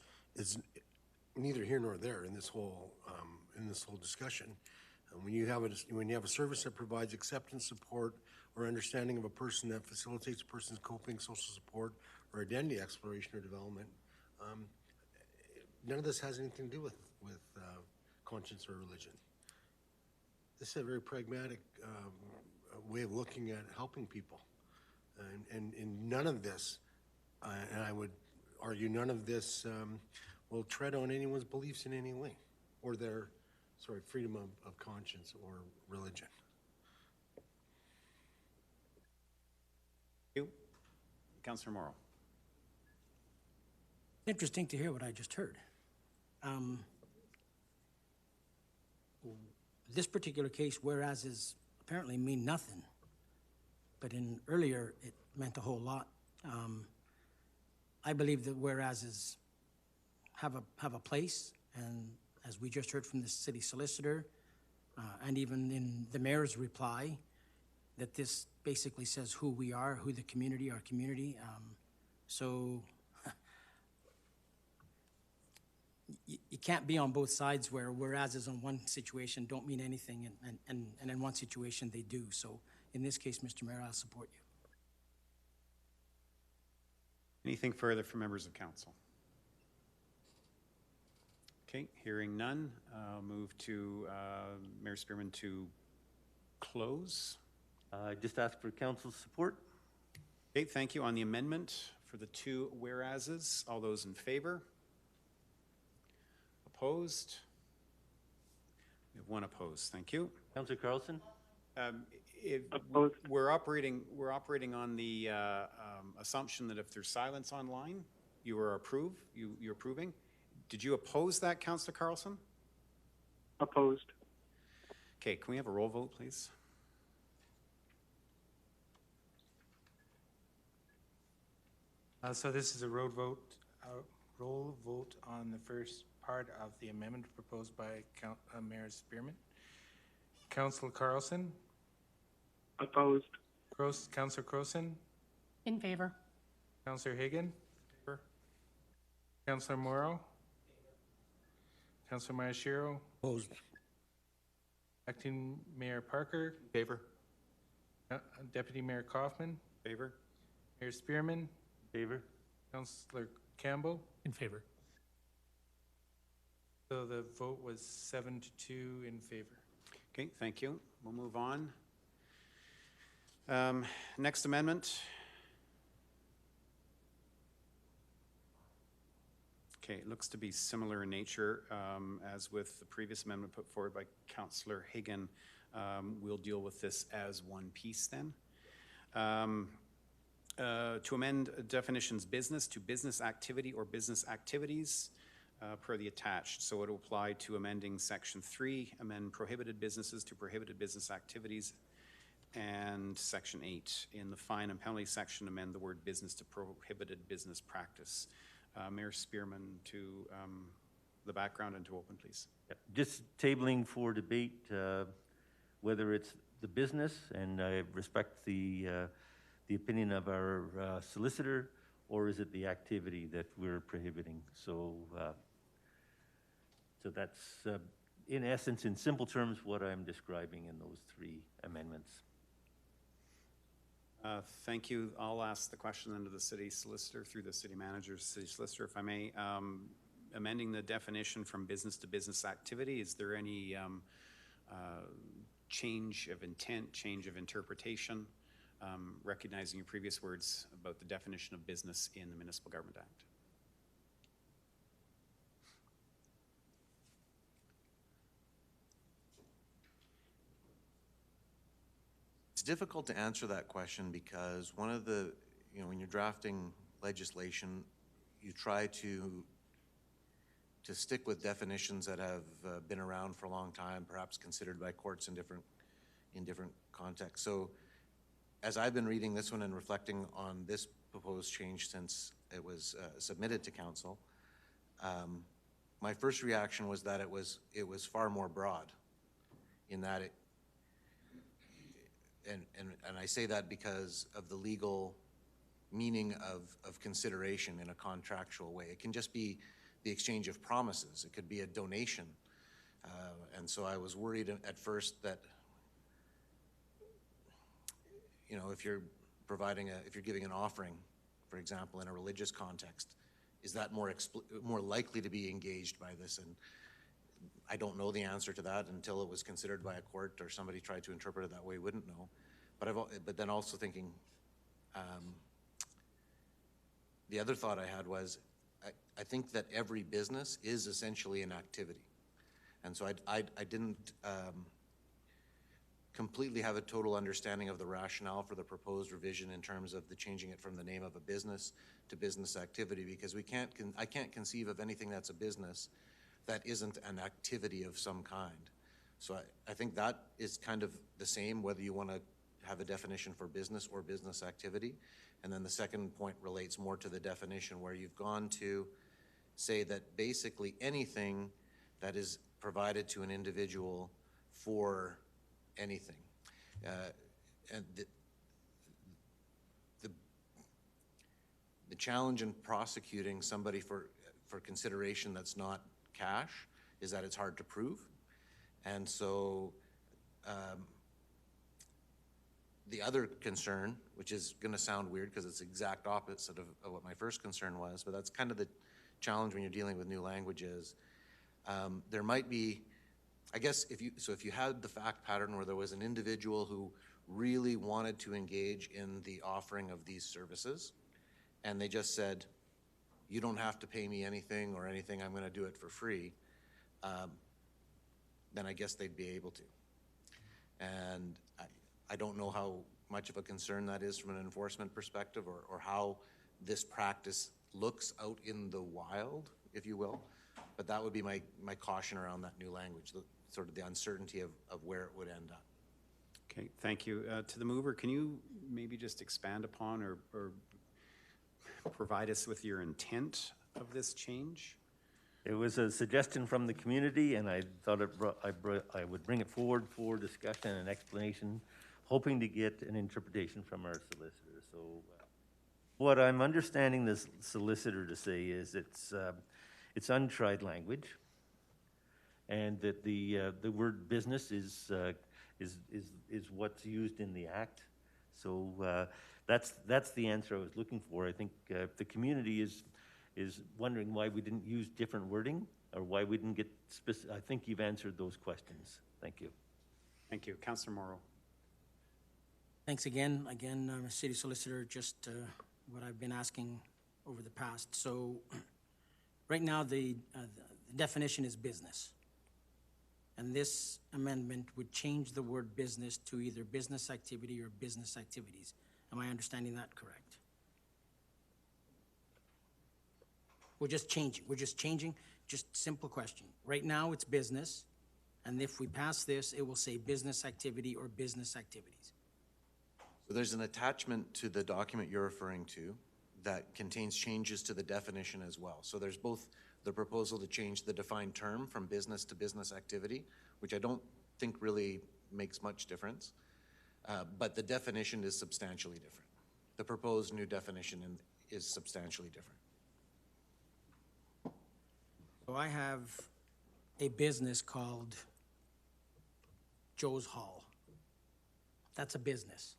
neither here nor there in this whole discussion. When you have a service that provides acceptance, support, or understanding of a person that facilitates a person's coping, social support, or identity exploration or development, none of this has anything to do with conscience or religion. This is a very pragmatic way of looking at helping people, and none of this, and I would argue none of this will tread on anyone's beliefs in any way, or their freedom of conscience or religion. You, Councillor Morrow. Interesting to hear what I just heard. This particular case, whereas is apparently mean nothing, but in earlier it meant a whole lot. I believe that whereas have a place, and as we just heard from the city solicitor, and even in the mayor's reply, that this basically says who we are, who the community, our community. So you can't be on both sides where whereas is on one situation don't mean anything, and in one situation they do. So in this case, Mr. Mayor, I'll support you. Anything further from members of council? Okay, hearing none, I'll move to Mayor Spearman to close. I just ask for council's support. Okay, thank you. On the amendment for the two whereases, all those in favor? Opposed? We have one opposed. Thank you. Councillor Carlson? Opposed. We're operating on the assumption that if there's silence online, you're approving. Did you oppose that, Councillor Carlson? Opposed. Okay, can we have a roll vote, please? So this is a roll vote on the first part of the amendment proposed by Mayor Spearman. Councillor Carlson? Opposed. Councillor Croson? In favor. Councillor Hagan? Councillor Morrow? Councillor Miyashiro? Opposed. Acting Mayor Parker? Favor? Deputy Mayor Kaufman? Favor? Mayor Spearman? Favor? Councillor Campbell? In favor. So the vote was 7-2 in favor. Okay, thank you. We'll move on. Next amendment. Okay, it looks to be similar in nature as with the previous amendment put forward by Councillor Hagan. We'll deal with this as one piece then. To amend definitions business to business activity or business activities per the attached. So it will apply to amending section 3, amend prohibited businesses to prohibited business activities, and section 8 in the fine and penalty section, amend the word business to prohibited business practice. Mayor Spearman, to the background and to open, please. Just tabling for debate whether it's the business, and I respect the opinion of our solicitor, or is it the activity that we're prohibiting? So, so that's, in essence, in simple terms, what I'm describing in those 3 amendments. Thank you. I'll ask the question then to the city solicitor through the city manager, city solicitor, if I may. Amending the definition from business to business activity, is there any change of intent, change of interpretation, recognizing your previous words about the definition of business in the Municipal Government Act? It's difficult to answer that question because one of the, when you're drafting legislation, you try to stick with definitions that have been around for a long time, perhaps considered by courts in different contexts. So as I've been reading this one and reflecting on this proposed change since it was submitted to council, my first reaction was that it was far more broad in that it, and I say that because of the legal meaning of consideration in a contractual way. It can just be the exchange of promises. It could be a donation. And so I was worried at first that, if you're giving an offering, for example, in a religious context, is that more likely to be engaged by this? And I don't know the answer to that until it was considered by a court or somebody tried to interpret it that way, wouldn't know. But then also thinking, the other thought I had was, I think that every business is essentially an activity. And so I didn't completely have a total understanding of the rationale for the proposed revision in terms of the changing it from the name of a business to business activity, because I can't conceive of anything that's a business that isn't an activity of some kind. So I think that is kind of the same whether you want to have a definition for business or business activity. And then the second point relates more to the definition where you've gone to say that basically anything that is provided to an individual for anything. And the challenge in prosecuting somebody for consideration that's not cash is that it's hard to prove. And so the other concern, which is going to sound weird because it's the exact opposite of what my first concern was, but that's kind of the challenge when you're dealing with new languages. There might be, I guess, if you had the fact pattern where there was an individual who really wanted to engage in the offering of these services, and they just said, you don't have to pay me anything or anything, I'm going to do it for free, then I guess they'd be able to. And I don't know how much of a concern that is from an enforcement perspective, or how this practice looks out in the wild, if you will, but that would be my caution around that new language, sort of the uncertainty of where it would end up. Okay, thank you. To the mover, can you maybe just expand upon or provide us with your intent of this change? It was a suggestion from the community, and I thought I would bring it forward for discussion and explanation, hoping to get an interpretation from our solicitor. So what I'm understanding this solicitor to say is it's untried language, and that the word business is what's used in the act. So that's the answer I was looking for. I think if the community is wondering why we didn't use different wording, or why we didn't get specific, I think you've answered those questions. Thank you. Thank you. Councillor Morrow. Thanks again. City Solicitor, just what I've been asking over the past. So right now, the definition is business. And this amendment would change the word business to either business activity or business activities. Am I understanding that correct? We're just changing, just simple question. Right now, it's business, and if we pass this, it will say business activity or business activities. So there's an attachment to the document you're referring to that contains changes to the definition as well. So there's both the proposal to change the defined term from business to business activity, which I don't think really makes much difference, but the definition is substantially different. The proposed new definition is substantially different. So I have a business called Joe's Hall. That's a business.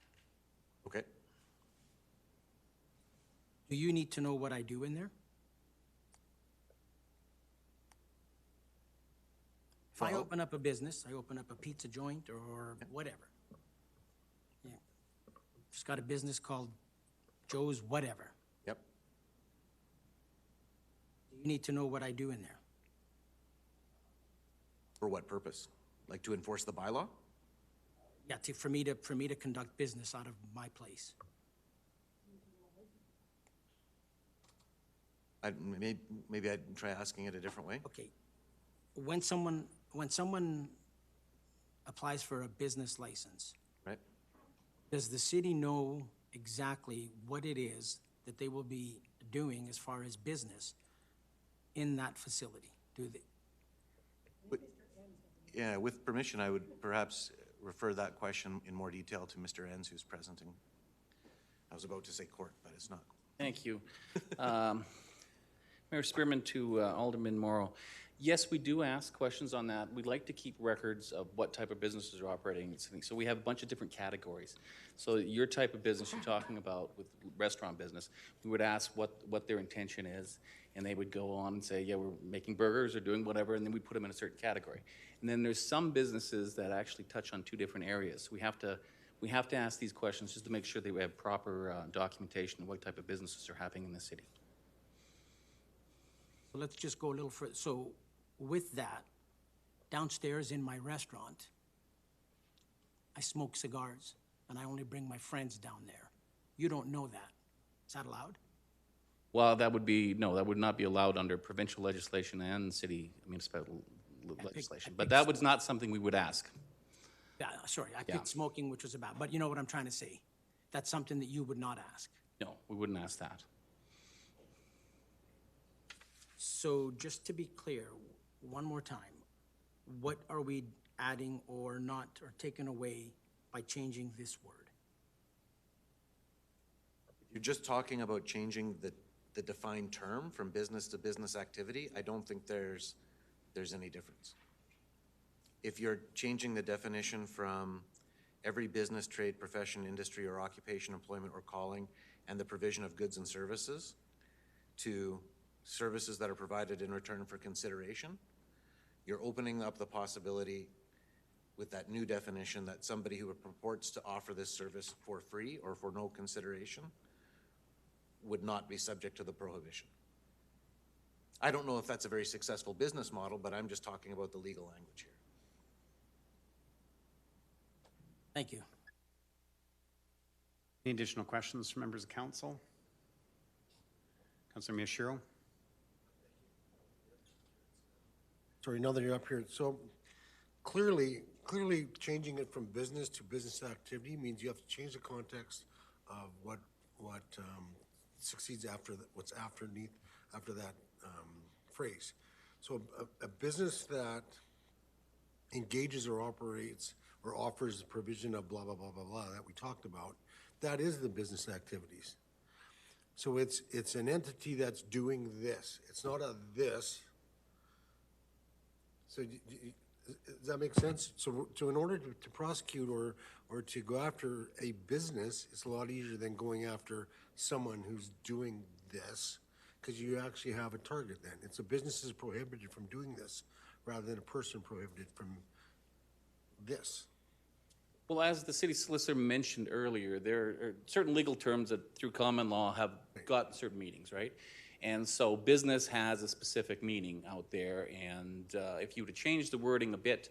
Okay? Do you need to know what I do in there? If I Well- open up a business, I open up a pizza joint or whatever. Yeah. Just got a business called Joe's whatever. Yep. Do you need to know what I do in there? For what purpose? Like to enforce the bylaw? Yeah, for me to conduct business out of my place. Maybe I'd try asking it a different way. Okay. When someone applies for a business license, Right? does the city know exactly what it is that they will be doing as far as business in that facility? Do they? Yeah, with permission, I would perhaps refer that question in more detail to Mr. Enns, who's presenting. I was about to say court, but it's not. Thank you. Mayor Spearman to Alderman Morrow. Yes, we do ask questions on that. We'd like to keep records of what type of businesses are operating. So we have a bunch of different categories. So your type of business you're talking about with restaurant business, we would ask what their intention is, and they would go on and say, yeah, we're making burgers or doing whatever, and then we put them in a certain category. And then there's some businesses that actually touch on two different areas. We have to ask these questions just to make sure that we have proper documentation of what type of businesses are happening in the city. So let's just go a little further. So with that, downstairs in my restaurant, I smoke cigars, and I only bring my friends down there. You don't know that. Is that allowed? Well, that would not be allowed under provincial legislation and city municipal legislation. But that was not something we would ask. Yeah, sorry, I picked smoking, which was about, but you know what I'm trying to say. That's something that you would not ask. No, we wouldn't ask that. So just to be clear, one more time, what are we adding or not, or taking away by changing this word? You're just talking about changing the defined term from business to business activity. I don't think there's any difference. If you're changing the definition from every business, trade, profession, industry, or occupation, employment, or calling, and the provision of goods and services to services that are provided in return for consideration, you're opening up the possibility with that new definition that somebody who purports to offer this service for free or for no consideration would not be subject to the prohibition. I don't know if that's a very successful business model, but I'm just talking about the legal language here. Thank you. Any additional questions from members of council? Councilor Miyashiro? Sorry, now that you're up here, so clearly changing it from business to business activity means you have to change the context of what succeeds after what's after that phrase. So a business that engages or operates or offers the provision of blah, blah, blah, blah, blah that we talked about, that is the business activities. So it's an entity that's doing this. It's not a this. So does that make sense? So in order to prosecute or to go after a business, it's a lot easier than going after someone who's doing this, because you actually have a target then. It's a business is prohibited from doing this rather than a person prohibited from this. Well, as the city solicitor mentioned earlier, there are certain legal terms that through common law have got certain meanings, right? And so business has a specific meaning out there, and if you were to change the wording a bit,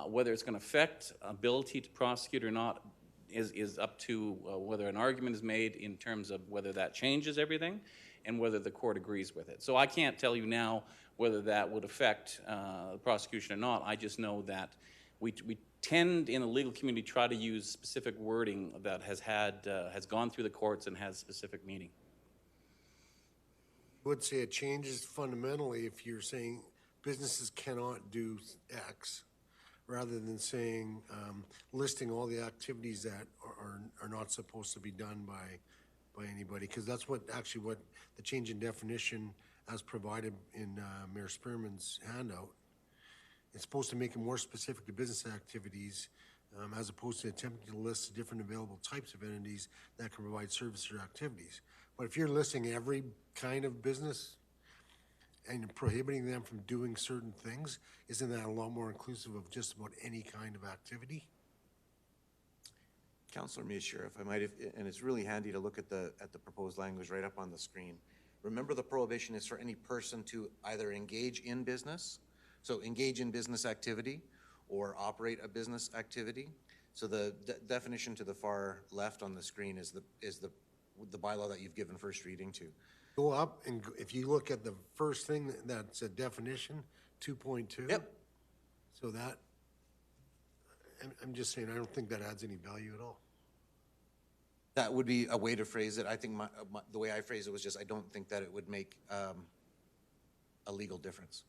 whether it's going to affect ability to prosecute or not is up to whether an argument is made in terms of whether that changes everything and whether the court agrees with it. So I can't tell you now whether that would affect the prosecution or not. I just know that we tend in the legal community try to use specific wording that has gone through the courts and has specific meaning. I would say it changes fundamentally if you're saying businesses cannot do X, rather than saying, listing all the activities that are not supposed to be done by anybody, because that's what the change in definition as provided in Mayor Spearman's handout. It's supposed to make it more specific to business activities, as opposed to attempting to list different available types of entities that can provide services or activities. But if you're listing every kind of business and prohibiting them from doing certain things, isn't that a lot more inclusive of just about any kind of activity? Councillor Mishra, if I might, and it's really handy to look at the proposed language right up on the screen. Remember, the prohibition is for any person to either engage in business, so engage in business activity, or operate a business activity. So the definition to the far left on the screen is the bylaw that you've given first reading to. Go up, and if you look at the first thing that's a definition, 2.2. Yep. So that, I'm just saying, I don't think that adds any value at all. That would be a way to phrase it. I think the way I phrased it was just, I don't think that it would make a legal difference.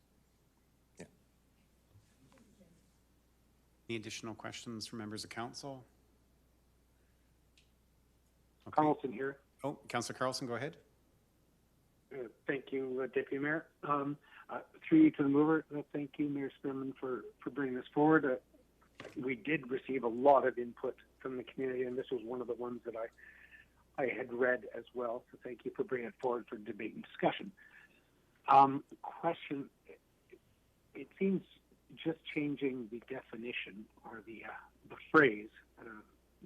Yeah. Any additional questions from members of council? Okay. Carlson here. Oh, Councillor Carlson, go ahead. Thank you, Deputy Mayor. Through you to the mover, thank you, Mayor Spearman, for bringing this forward. We did receive a lot of input from the community, and this was one of the ones that I had read as well. So thank you for bringing it forward for debate and discussion. Question: it seems just changing the definition or the phrase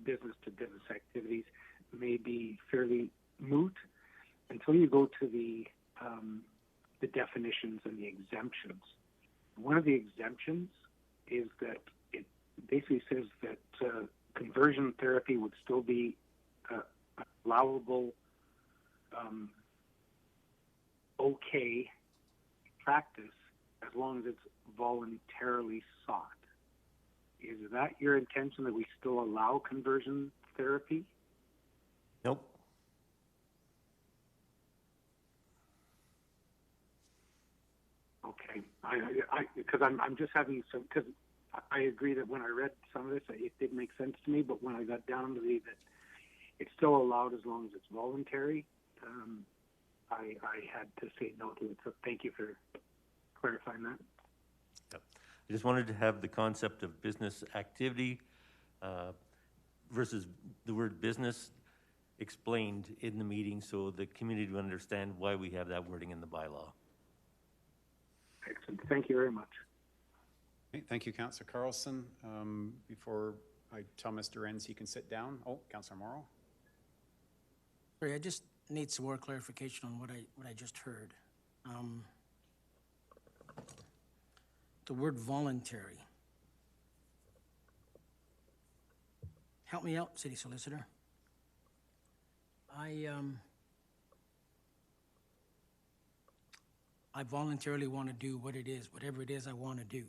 business to business activities may be fairly moot until you go to the definitions and the exemptions. One of the exemptions is that it basically says that conversion therapy would still be allowable, okay practice as long as it's voluntarily sought. Is that your intention, that we still allow conversion therapy? Nope. Okay, because I'm just having some, because I agree that when I read some of this, it did make sense to me, but when I got down to that it's still allowed as long as it's voluntary, I had to say no to it. So thank you for clarifying that. Yep. I just wanted to have the concept of business activity versus the word business explained in the meeting so the community would understand why we have that wording in the bylaw. Excellent. Thank you very much. Okay, thank you, Councillor Carlson. Before I tell Mr. Enns he can sit down, Councillor Morrow. Sorry, I just need some more clarification on what I just heard. The word voluntary. Help me out, City Solicitor. I voluntarily want to do whatever it is I want to do.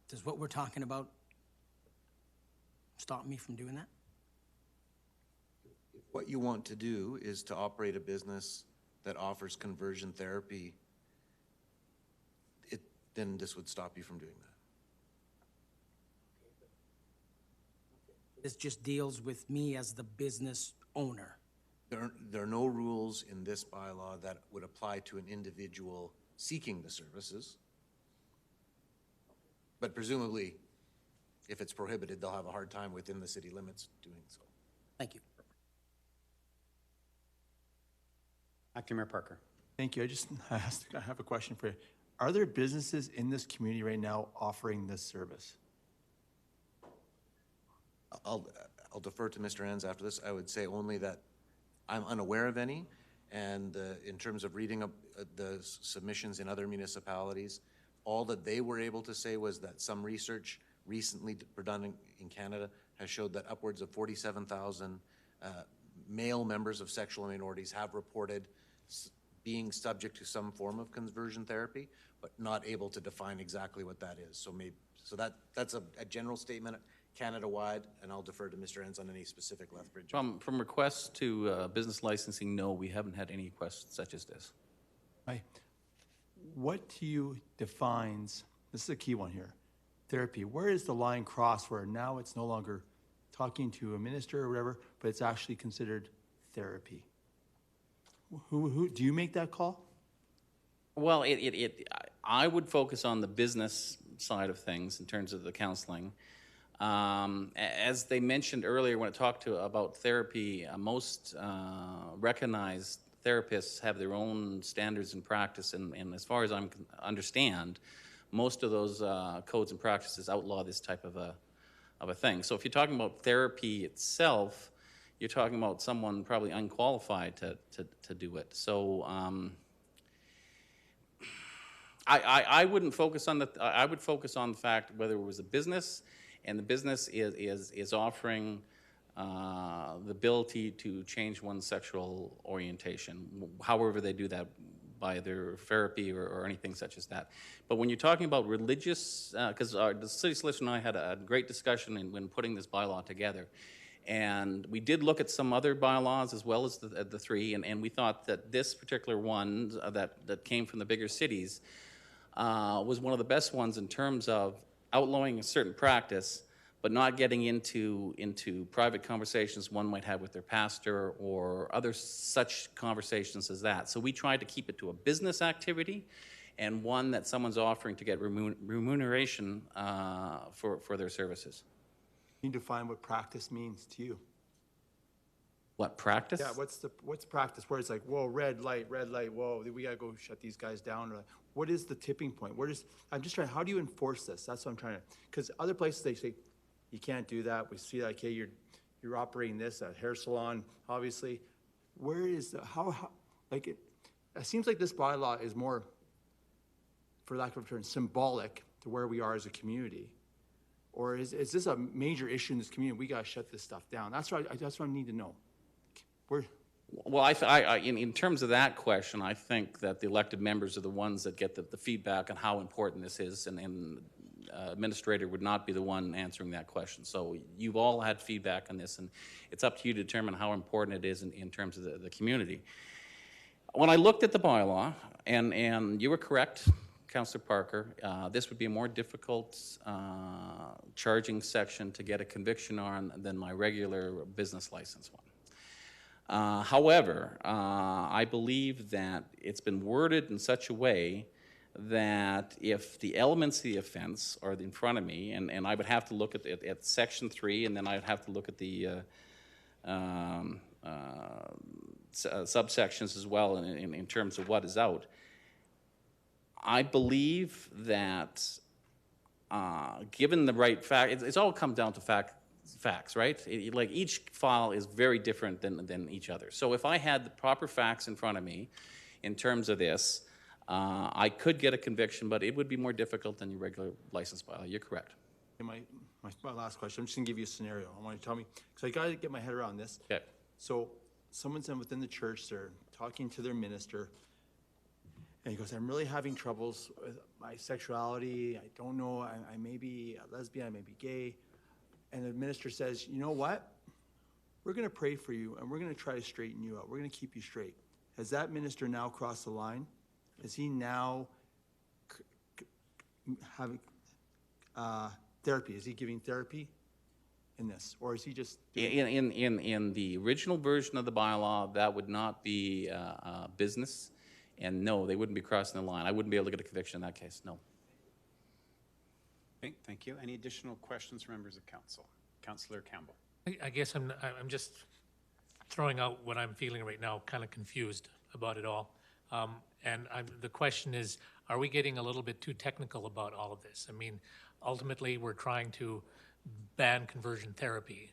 Does what we're talking about stop me from doing that? What you want to do is to operate a business that offers conversion therapy, then this would stop you from doing that. This just deals with me as the business owner. There are no rules in this bylaw that would apply to an individual seeking the services. But presumably, if it's prohibited, they'll have a hard time within the city limits doing so. Thank you. Acting Mayor Parker. Thank you. I have a question for you. Are there businesses in this community right now offering this service? I'll defer to Mr. Enns after this. I would say only that I'm unaware of any, and in terms of reading up the submissions in other municipalities, all that they were able to say was that some research recently done in Canada has showed that upwards of 47,000 male members of sexual minorities have reported being subject to some form of conversion therapy, but not able to define exactly what that is. So that's a general statement Canada-wide, and I'll defer to Mr. Enns on any specific Lethbridge. From requests to business licensing, no, we haven't had any requests such as this. Right. What to you defines, this is a key one here, therapy? Where is the line crossed where now it's no longer talking to a minister or whatever, but it's actually considered therapy? Who do you make that call? Well, I would focus on the business side of things in terms of the counseling. As they mentioned earlier when I talked about therapy, most recognized therapists have their own standards and practice, and as far as I understand, most of those codes and practices outlaw this type of a thing. So if you're talking about therapy itself, you're talking about someone probably unqualified to do it. So I wouldn't focus on I would focus on the fact whether it was a business, and the business is offering the ability to change one's sexual orientation, however they do that, by their therapy or anything such as that. But when you're talking about religious, because the city solicitor and I had a great discussion when putting this bylaw together, and we did look at some other bylaws as well as the three, and we thought that this particular one that came from the bigger cities was one of the best ones in terms of outlawing a certain practice, but not getting into private conversations one might have with their pastor or other such conversations as that. So we tried to keep it to a business activity and one that someone's offering to get remuneration for their services. Can you define what practice means to you? What, practice? Yeah, what's practice? Where it's like, whoa, red light, whoa, we gotta go shut these guys down. What is the tipping point? I'm just trying, how do you enforce this? That's what I'm trying to, because other places they say, you can't do that. We see like, hey, you're operating this, a hair salon, obviously. Where is it seems like this bylaw is more, for lack of a term, symbolic to where we are as a community. Or is this a major issue in this community? We gotta shut this stuff down. That's what I need to know. Well, in terms of that question, I think that the elected members are the ones that get the feedback on how important this is, and administrator would not be the one answering that question. So you've all had feedback on this, and it's up to you to determine how important it is in terms of the community. When I looked at the bylaw, and you were correct, Councillor Parker, this would be a more difficult charging section to get a conviction on than my regular business license one. However, I believe that it's been worded in such a way that if the elements of the offense are in front of me, and I would have to look at Section 3, and then I'd have to look at the subsections as well in terms of what is out, I believe that given the right fact, it's all come down to facts, right? Like each file is very different than each other. So if I had the proper facts in front of me in terms of this, I could get a conviction, but it would be more difficult than your regular license bylaw. You're correct. My last question, I'm just gonna give you a scenario. I want you to tell me, because I gotta get my head around this. Okay. So someone's within the church, they're talking to their minister, and he goes, I'm really having troubles with my sexuality. I don't know, I may be a lesbian, I may be gay. And the minister says, you know what? We're gonna pray for you, and we're gonna try to straighten you out. We're gonna keep you straight. Has that minister now crossed the line? Is he now having therapy? Is he giving therapy in this, or is he just in the original version of the bylaw, that would not be business, and no, they wouldn't be crossing the line. I wouldn't be able to get a conviction in that case. No. Okay, thank you. Any additional questions from members of council? Councillor Campbell. I guess I'm just throwing out what I'm feeling right now, kind of confused about it all. The question is, are we getting a little bit too technical about all of this? I mean, ultimately, we're trying to ban conversion therapy,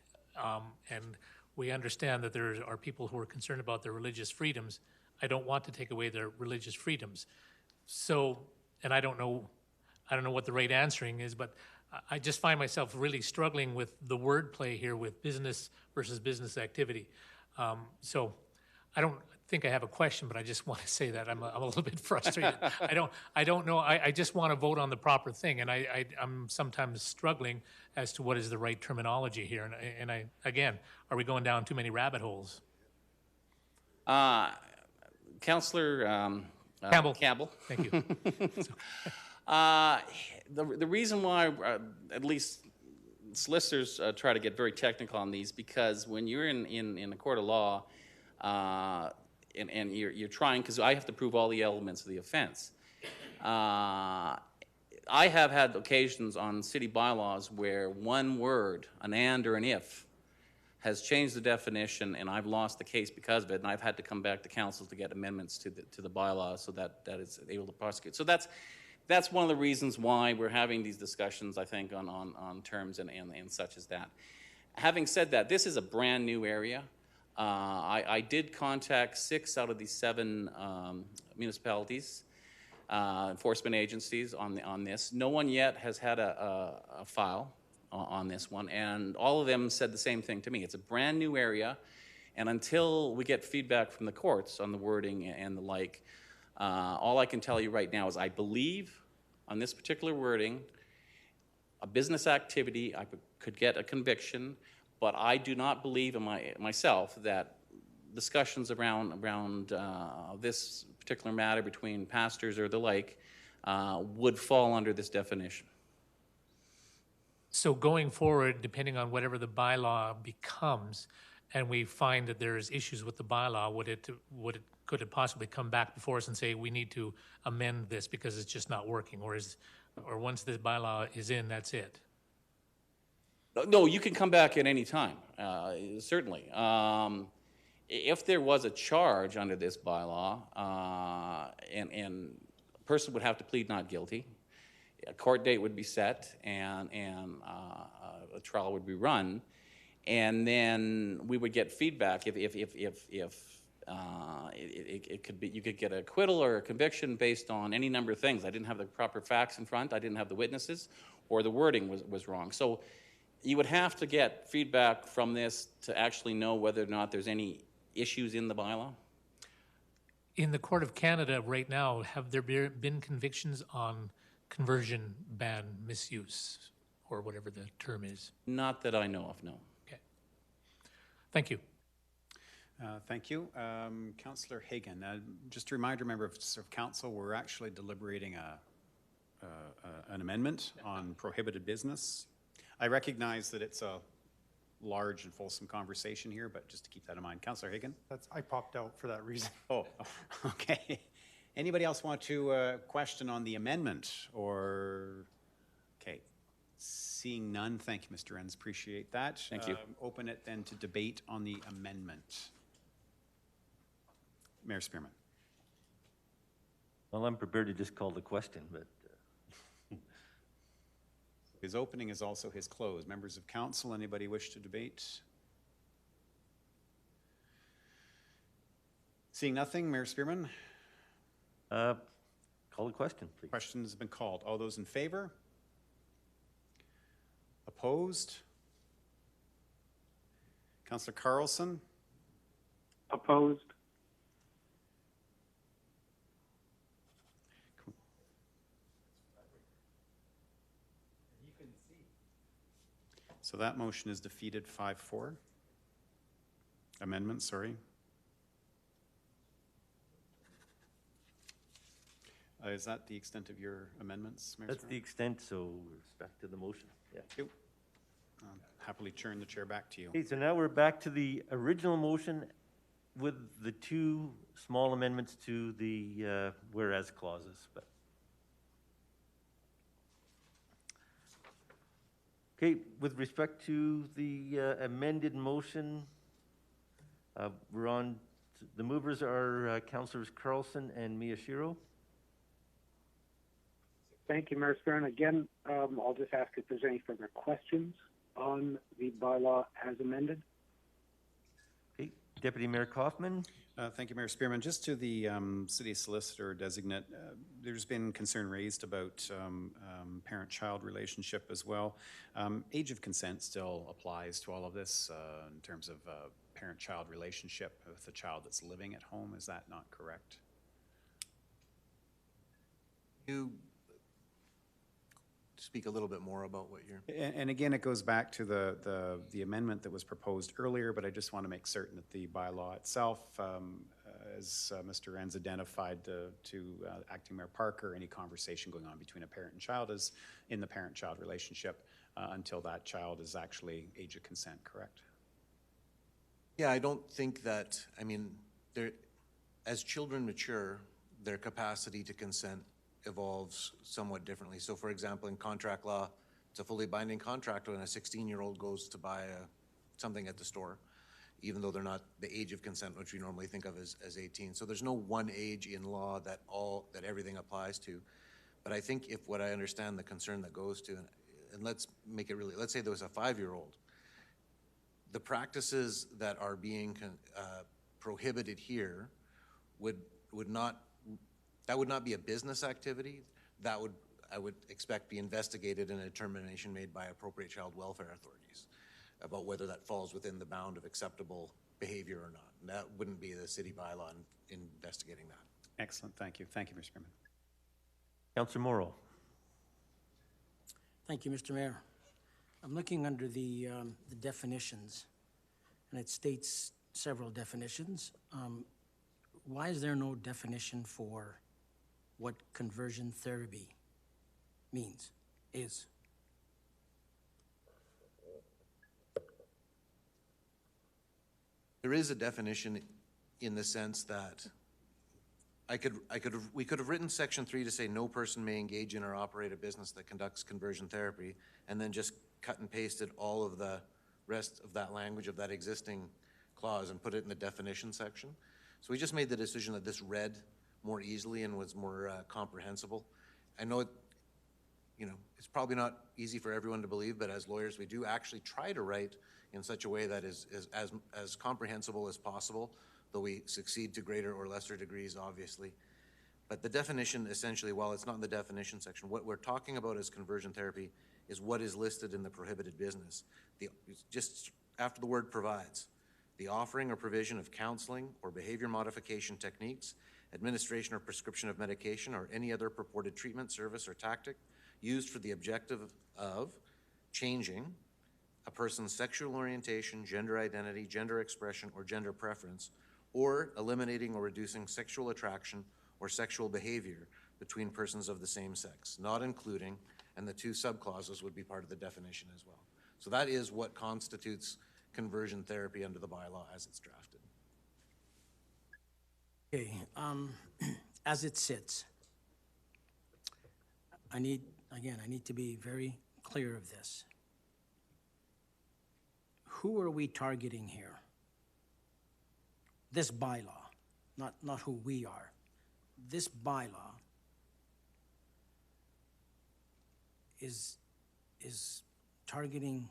and we understand that there are people who are concerned about their religious freedoms. I don't want to take away their religious freedoms. So, and I don't know what the right answering is, but I just find myself really struggling with the wordplay here with business versus business activity. So I don't think I have a question, but I just want to say that I'm a little bit frustrated. I don't know. I just want to vote on the proper thing, and I'm sometimes struggling as to what is the right terminology here. And again, are we going down too many rabbit holes? Councillor Campbell. Thank you. The reason why, at least solicitors try to get very technical on these, because when you're in a court of law, and you're trying, because I have to prove all the elements of the offense. I have had occasions on city bylaws where one word, an and or an if, has changed the definition, and I've lost the case because of it, and I've had to come back to council to get amendments to the bylaw so that is able to prosecute. So that's one of the reasons why we're having these discussions, I think, on terms and such as that. Having said that, this is a brand new area. I did contact 6 out of the 7 municipalities, enforcement agencies on this. No one yet has had a file on this one, and all of them said the same thing to me. It's a brand new area, and until we get feedback from the courts on the wording and the like, all I can tell you right now is I believe on this particular wording, a business activity, I could get a conviction, but I do not believe in myself that discussions around this particular matter between pastors or the like would fall under this definition. So going forward, depending on whatever the bylaw becomes, and we find that there's issues with the bylaw, could it possibly come back before us and say we need to amend this because it's just not working, or once this bylaw is in, that's it? No, you can come back at any time, certainly. If there was a charge under this bylaw, and a person would have to plead not guilty, a court date would be set, and a trial would be run, and then we would get feedback if it could be, you could get an acquittal or a conviction based on any number of things. I didn't have the proper facts in front, I didn't have the witnesses, or the wording was wrong. So you would have to get feedback from this to actually know whether or not there's any issues in the bylaw. In the Court of Canada right now, have there been convictions on conversion ban misuse, or whatever the term is? Not that I know of, no. Okay. Thank you. Thank you. Councillor Hagan, just a reminder, members of council, we're actually deliberating an amendment on prohibited business. I recognize that it's a large and fulsome conversation here, but just to keep that in mind. Councillor Hagan? I popped out for that reason. Oh, okay. Anybody else want to question on the amendment, or? Okay. Seeing none, thank you, Mr. Enns. Appreciate that. Thank you. Open it then to debate on the amendment. Mayor Spearman. Well, I'm prepared to just call the question, but His opening is also his close. Members of council, anybody wish to debate? Seeing nothing, Mayor Spearman. call the question, please. Question has been called. All those in favor? Opposed? Councillor Carlson? Opposed? So that motion is defeated 5-4. Amendment, sorry. Is that the extent of your amendments, Mayor? That's the extent, so we're back to the motion. Yeah. Thank you. Happily turn the chair back to you. Okay, so now we're back to the original motion with the 2 small amendments to the whereas clauses. But okay, with respect to the amended motion, we're on. The movers are Councillors Carlson and Miyashiro. Thank you, Mayor Spearman. Again, I'll just ask if there's any further questions on the bylaw as amended. Deputy Mayor Kaufman. Thank you, Mayor Spearman. Just to the city solicitor designate, there's been concern raised about parent-child relationship as well. Age of consent still applies to all of this in terms of parent-child relationship with a child that's living at home. Is that not correct? You speak a little bit more about what you're... And again, it goes back to the amendment that was proposed earlier, but I just want to make certain that the bylaw itself, as Mr. Enns identified to Acting Mayor Parker, any conversation going on between a parent and child is in the parent-child relationship until that child is actually age of consent, correct? Yeah, I don't think that, I mean, as children mature, their capacity to consent evolves somewhat differently. So for example, in contract law, it's a fully binding contract when a 16-year-old goes to buy something at the store, even though they're not the age of consent, which we normally think of as 18. So there's no one age in law that everything applies to. But I think if what I understand the concern that goes to, and let's make it really, let's say there was a 5-year-old, the practices that are being prohibited here would not be a business activity. That would, I would expect, be investigated and a determination made by appropriate child welfare authorities about whether that falls within the bound of acceptable behavior or not. And that wouldn't be the city bylaw in investigating that. Excellent, thank you. Thank you, Mr. Spearman. Councillor Morrow. Thank you, Mr. Mayor. I'm looking under the definitions, and it states several definitions. Why is there no definition for what conversion therapy is? There is a definition in the sense that we could have written Section 3 to say no person may engage in or operate a business that conducts conversion therapy, and then just cut and pasted all of the rest of that language of that existing clause and put it in the definition section. So we just made the decision that this read more easily and was more comprehensible. I know it's probably not easy for everyone to believe, but as lawyers, we do actually try to write in such a way that is as comprehensible as possible, though we succeed to greater or lesser degrees, obviously. But the definition, essentially, while it's not in the definition section, what we're talking about as conversion therapy is what is listed in the prohibited business. Just after the word provides, the offering or provision of counseling or behavior modification techniques, administration or prescription of medication, or any other purported treatment, service, or tactic used for the objective of changing a person's sexual orientation, gender identity, gender expression, or gender preference, or eliminating or reducing sexual attraction or sexual behavior between persons of the same sex, not including, and the two subclauses would be part of the definition as well. So that is what constitutes conversion therapy under the bylaw as it's drafted. Okay, as it sits, I need to be very clear of this. Who are we targeting here? This bylaw, not who we are. This bylaw is targeting,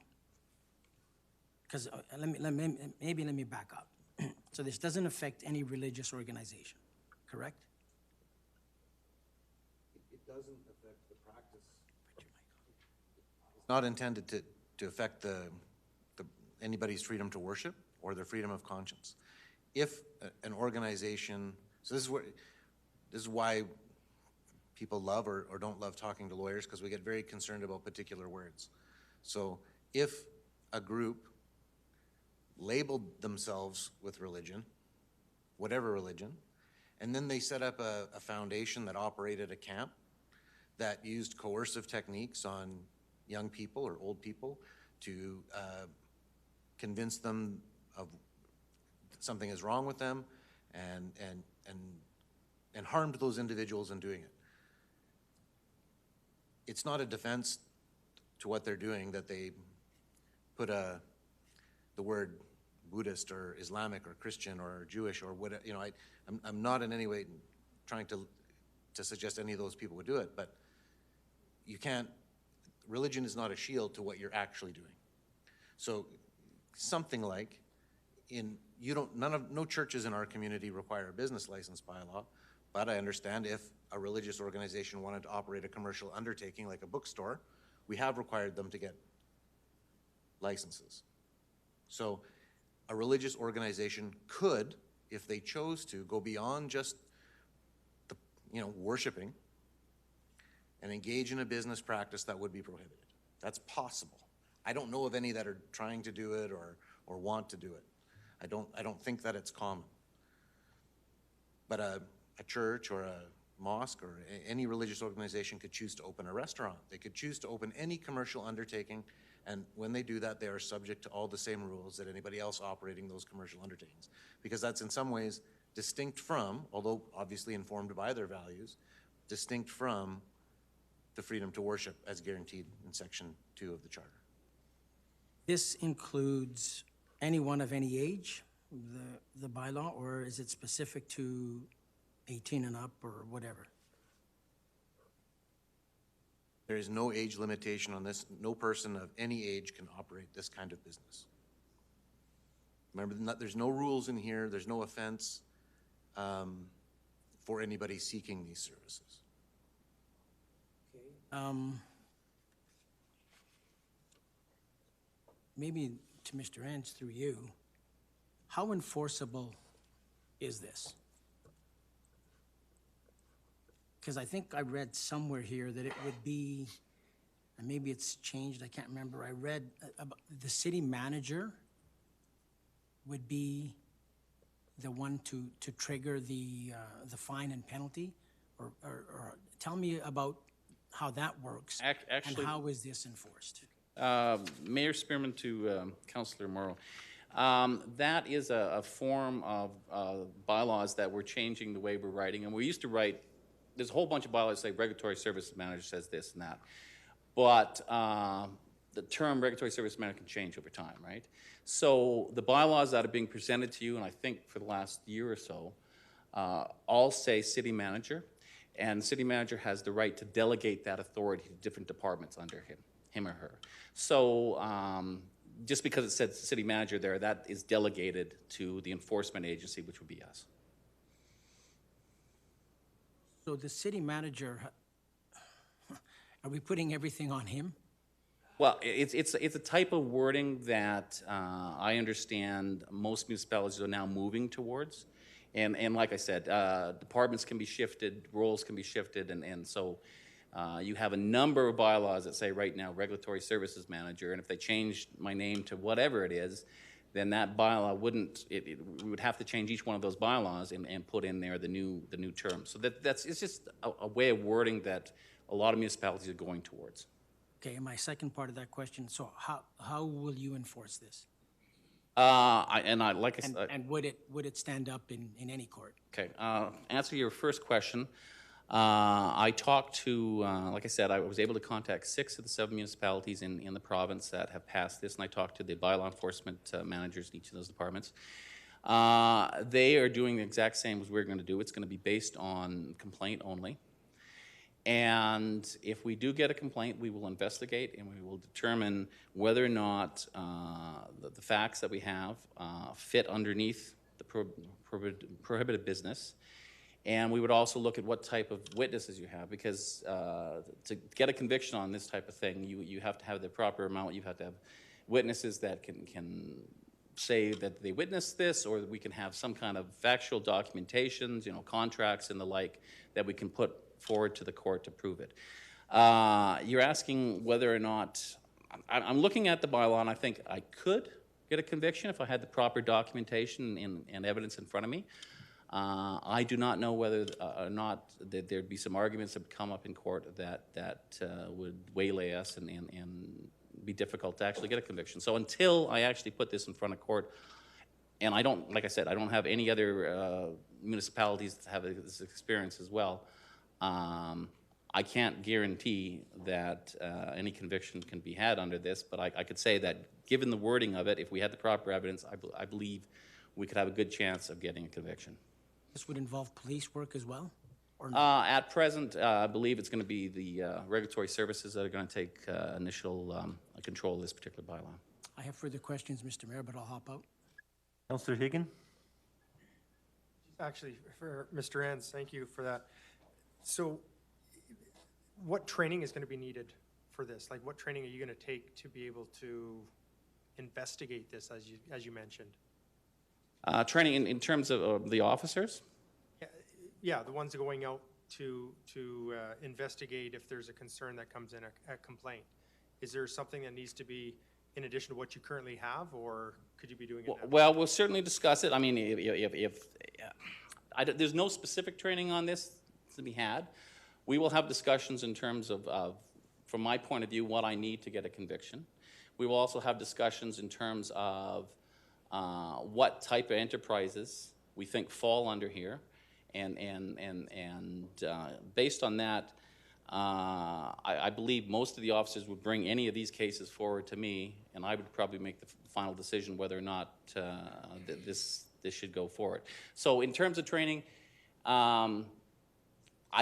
because let me back up. So this doesn't affect any religious organization, correct? It doesn't affect the practice. It's not intended to affect anybody's freedom to worship or their freedom of conscience. If an organization, so this is why people love or don't love talking to lawyers, because we get very concerned about particular words. So if a group labeled themselves with religion, whatever religion, and then they set up a foundation that operated a camp that used coercive techniques on young people or old people to convince them of something is wrong with them and harmed those individuals in doing it. It's not a defense to what they're doing that they put the word Buddhist or Islamic or Christian or Jewish or whatever. I'm not in any way trying to suggest any of those people would do it, but you can't, religion is not a shield to what you're actually doing. So something like, no churches in our community require a business license by law, but I understand if a religious organization wanted to operate a commercial undertaking like a bookstore, we have required them to get licenses. So a religious organization could, if they chose to, go beyond just the, worshiping and engage in a business practice that would be prohibited. That's possible. I don't know of any that are trying to do it or want to do it. I don't think that it's common. But a church or a mosque or any religious organization could choose to open a restaurant. They could choose to open any commercial undertaking, and when they do that, they are subject to all the same rules that anybody else operating those commercial undertakings. Because that's in some ways distinct from, although obviously informed by their values, distinct from the freedom to worship as guaranteed in Section 2 of the Charter. This includes anyone of any age, the bylaw, or is it specific to 18 and up or whatever? There is no age limitation on this. No person of any age can operate this kind of business. Remember, there's no rules in here. There's no offense for anybody seeking these services. Maybe to Mr. Ents, through you, how enforceable is this? Because I think I read somewhere here that it would be, and maybe it's changed, I can't remember. I read about the city manager would be the one to trigger the fine and penalty, or tell me about how that works, Actually, and how is this enforced? Mayor Spearman to Councillor Morrow. That is a form of bylaws that we're changing the way we're writing. And we used to write, there's a whole bunch of bylaws that say regulatory service manager says this and that. But the term regulatory service manager can change over time, right? So the bylaws that are being presented to you, and I think for the last year or so, all say city manager. And the city manager has the right to delegate that authority to different departments under him or her. So just because it says city manager there, that is delegated to the enforcement agency, which would be us. So the city manager, are we putting everything on him? Well, it's a type of wording that I understand most municipalities are now moving towards. And like I said, departments can be shifted, roles can be shifted, and so you have a number of bylaws that say right now regulatory services manager, and if they changed my name to whatever it is, then that bylaw wouldn't, we would have to change each one of those bylaws and put in there the new term. So it's just a way of wording that a lot of municipalities are going towards. Okay, and my second part of that question, so how will you enforce this? And would it stand up in any court? Okay, answer your first question. I talked to, like I said, I was able to contact 6 of the 7 municipalities in the province that have passed this, and I talked to the bylaw enforcement managers in each of those departments. They are doing the exact same as we're going to do. It's going to be based on complaint only. And if we do get a complaint, we will investigate and we will determine whether or not the facts that we have fit underneath the prohibited business. And we would also look at what type of witnesses you have, because to get a conviction on this type of thing, you have to have the proper amount. You have to have witnesses that can say that they witnessed this, or we can have some kind of factual documentations, contracts and the like, that we can put forward to the court to prove it. You're asking whether or not, I'm looking at the bylaw and I think I could get a conviction if I had the proper documentation and evidence in front of me. I do not know whether or not that there'd be some arguments that would come up in court that would waylay us and be difficult to actually get a conviction. So until I actually put this in front of court, and I don't, like I said, I don't have any other municipalities that have this experience as well, I can't guarantee that any conviction can be had under this, but I could say that given the wording of it, if we had the proper evidence, I believe we could have a good chance of getting a conviction. This would involve police work as well? Or not? At present, I believe it's going to be the regulatory services that are going to take initial control of this particular bylaw. I have further questions, Mr. Mayor, but I'll hop out. Councillor Higgin? Actually, for Mr. Ans, thank you for that. So what training is going to be needed for this? Like, what training are you going to take to be able to investigate this, as you mentioned? Training in terms of the officers? Yeah, the ones going out to investigate if there's a concern that comes in, a complaint. Is there something that needs to be in addition to what you currently have, or could you be doing it now? Well, we'll certainly discuss it. I mean, there's no specific training on this to be had. We will have discussions in terms of, from my point of view, what I need to get a conviction. We will also have discussions in terms of what type of enterprises we think fall under here, and based on that, I believe most of the officers would bring any of these cases forward to me, and I would probably make the final decision whether or not this should go forward. So in terms of training, I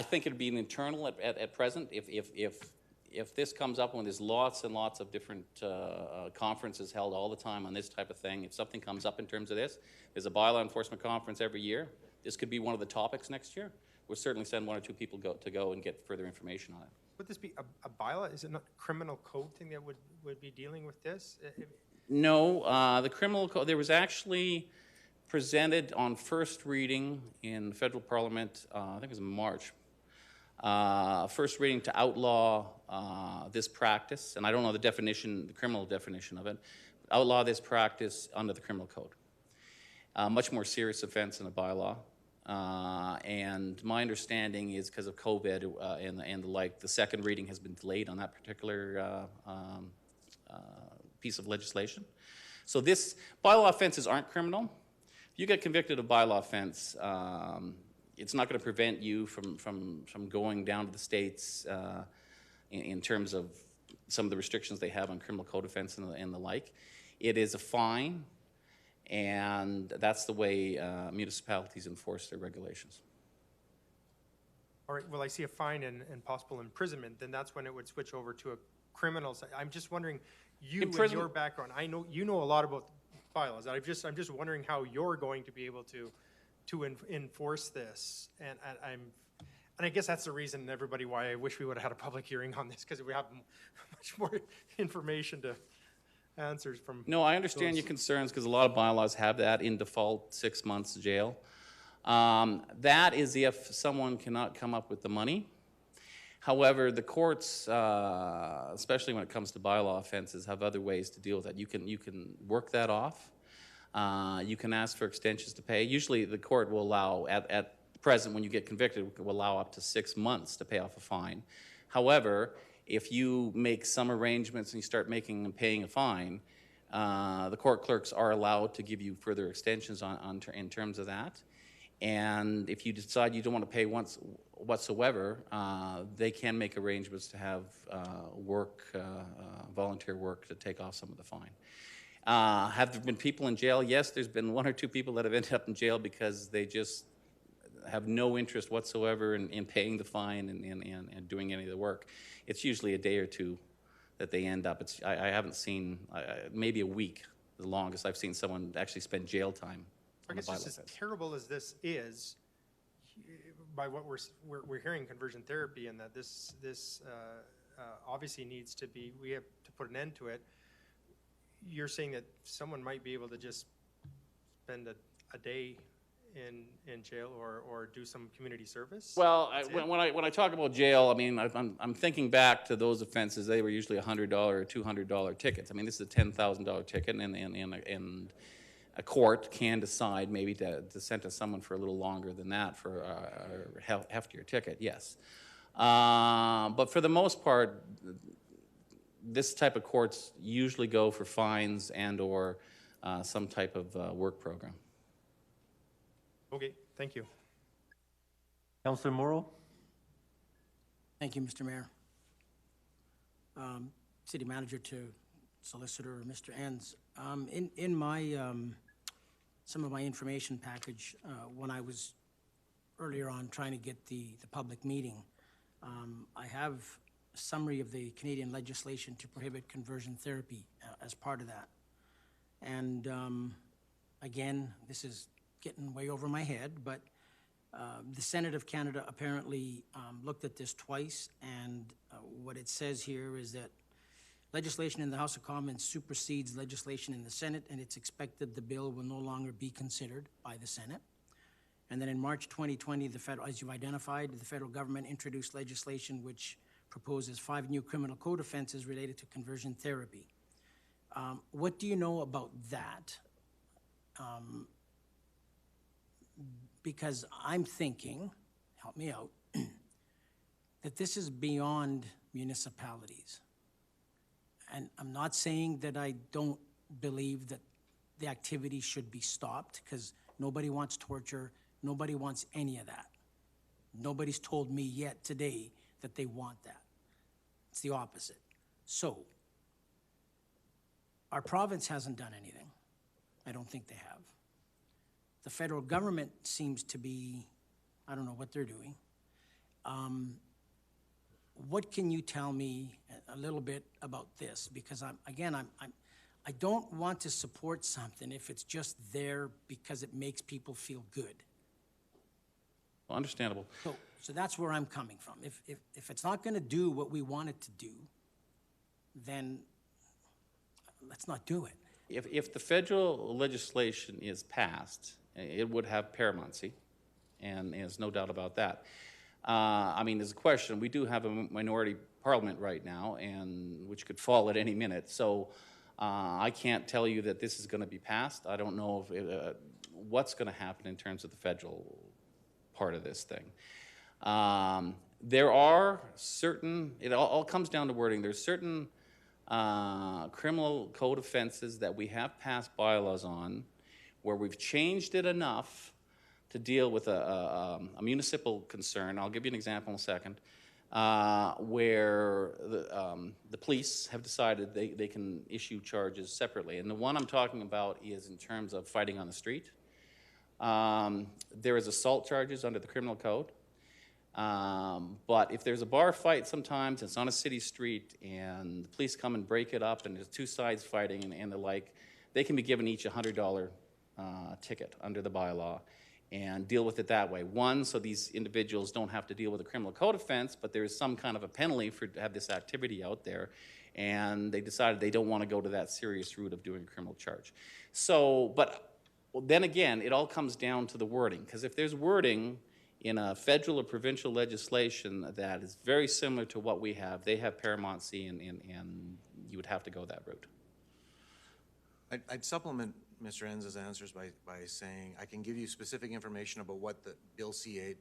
think it would be an internal at present. If this comes up when there's lots and lots of different conferences held all the time on this type of thing, if something comes up in terms of this, there's a bylaw enforcement conference every year. This could be one of the topics next year. We'll certainly send one or two people to go and get further information on it. Would this be a bylaw? Is it not a criminal code thing that would be dealing with this? No, the criminal code, there was actually presented on first reading in federal parliament, I think it was in March, first reading to outlaw this practice, and I don't know the definition, the criminal definition of it, outlaw this practice under the criminal code. Much more serious offense than a bylaw. And my understanding is because of COVID and the like, the second reading has been delayed on that particular piece of legislation. So this bylaw offenses aren't criminal. If you get convicted of bylaw offense, it's not going to prevent you from going down to the States in terms of some of the restrictions they have on criminal code offense and the like. It is a fine, and that's the way municipalities enforce their regulations. All right, well, I see a fine and possible imprisonment, then that's when it would switch over to a criminal side. I'm just wondering, you and your background, I know you know a lot about bylaws. I'm just wondering how you're going to be able to enforce this, and I guess that's the reason, everybody, why I wish we would have had a public hearing on this, because we have much more information to answers from. No, I understand your concerns, because a lot of bylaws have that in default 6 months jail. That is if someone cannot come up with the money. However, the courts, especially when it comes to bylaw offenses, have other ways to deal with that. You can work that off. You can ask for extensions to pay. Usually the court will allow, at present when you get convicted, will allow up to 6 months to pay off a fine. However, if you make some arrangements and you start making and paying a fine, the court clerks are allowed to give you further extensions in terms of that. And if you decide you don't want to pay whatsoever, they can make arrangements to have volunteer work to take off some of the fine. Have there been people in jail? Yes, there's been 1 or 2 people that have ended up in jail because they just have no interest whatsoever in paying the fine and doing any of the work. It's usually a day or two that they end up. I haven't seen, maybe a week, the longest I've seen someone actually spend jail time. I guess just as terrible as this is, by what we're hearing, conversion therapy, and that this obviously needs to be, we have to put an end to it. You're saying that someone might be able to just spend a day in jail or do some community service? Well, when I talk about jail, I mean, I'm thinking back to those offenses. They were usually $100 or $200 tickets. I mean, this is a $10,000 ticket, and a court can decide maybe to sentence someone for a little longer than that for a heftier ticket, yes. But for the most part, this type of courts usually go for fines and or some type of work program. Okay, thank you. Councillor Morrow? Thank you, Mr. Mayor. City Manager to Solicitor Mr. Enns. In my some of my information package, when I was earlier on trying to get the public meeting, I have a summary of the Canadian legislation to prohibit conversion therapy as part of that. And again, this is getting way over my head, but the Senate of Canada apparently looked at this twice, and what it says here is that legislation in the House of Commons supersedes legislation in the Senate, and it's expected the bill will no longer be considered by the Senate. And then in March 2020, as you've identified, the federal government introduced legislation which proposes 5 new criminal code offenses related to conversion therapy. What do you know about that? Because I'm thinking, help me out, that this is beyond municipalities. And I'm not saying that I don't believe that the activity should be stopped, because nobody wants torture, nobody wants any of that. Nobody's told me yet today that they want that. It's the opposite. So, our province hasn't done anything. I don't think they have. The federal government seems to be, I don't know what they're doing. What can you tell me a little bit about this? Because I don't want to support something if it's just there because it makes people feel good. Well, understandable. So that's where I'm coming from. If it's not going to do what we want it to do, then let's not do it. If the federal legislation is passed, it would have paramountcy, and there's no doubt about that. I mean, there's a question. We do have a minority parliament right now, and which could fall at any minute. So I can't tell you that this is going to be passed. I don't know if what's going to happen in terms of the federal part of this thing. There are certain, it all comes down to wording. There's certain criminal code offenses that we have passed bylaws on where we've changed it enough to deal with a municipal concern. I'll give you an example in a second, where the police have decided they can issue charges separately. And the one I'm talking about is in terms of fighting on the street. There is assault charges under the criminal code. But if there's a bar fight sometimes, it's on a city street, and the police come and break it up, and there's 2 sides fighting and the like, they can be given each a $100 ticket under the bylaw and deal with it that way. One, so these individuals don't have to deal with a criminal code offense, but there is some kind of a penalty for to have this activity out there, and they decided they don't want to go to that serious route of doing a criminal charge. So, but well, then again, it all comes down to the wording, because if there's wording in a federal or provincial legislation that is very similar to what we have, they have paramountcy, and you would have to go that route. I'd supplement Mr. Enz's answers by saying I can give you specific information about what the Bill C-8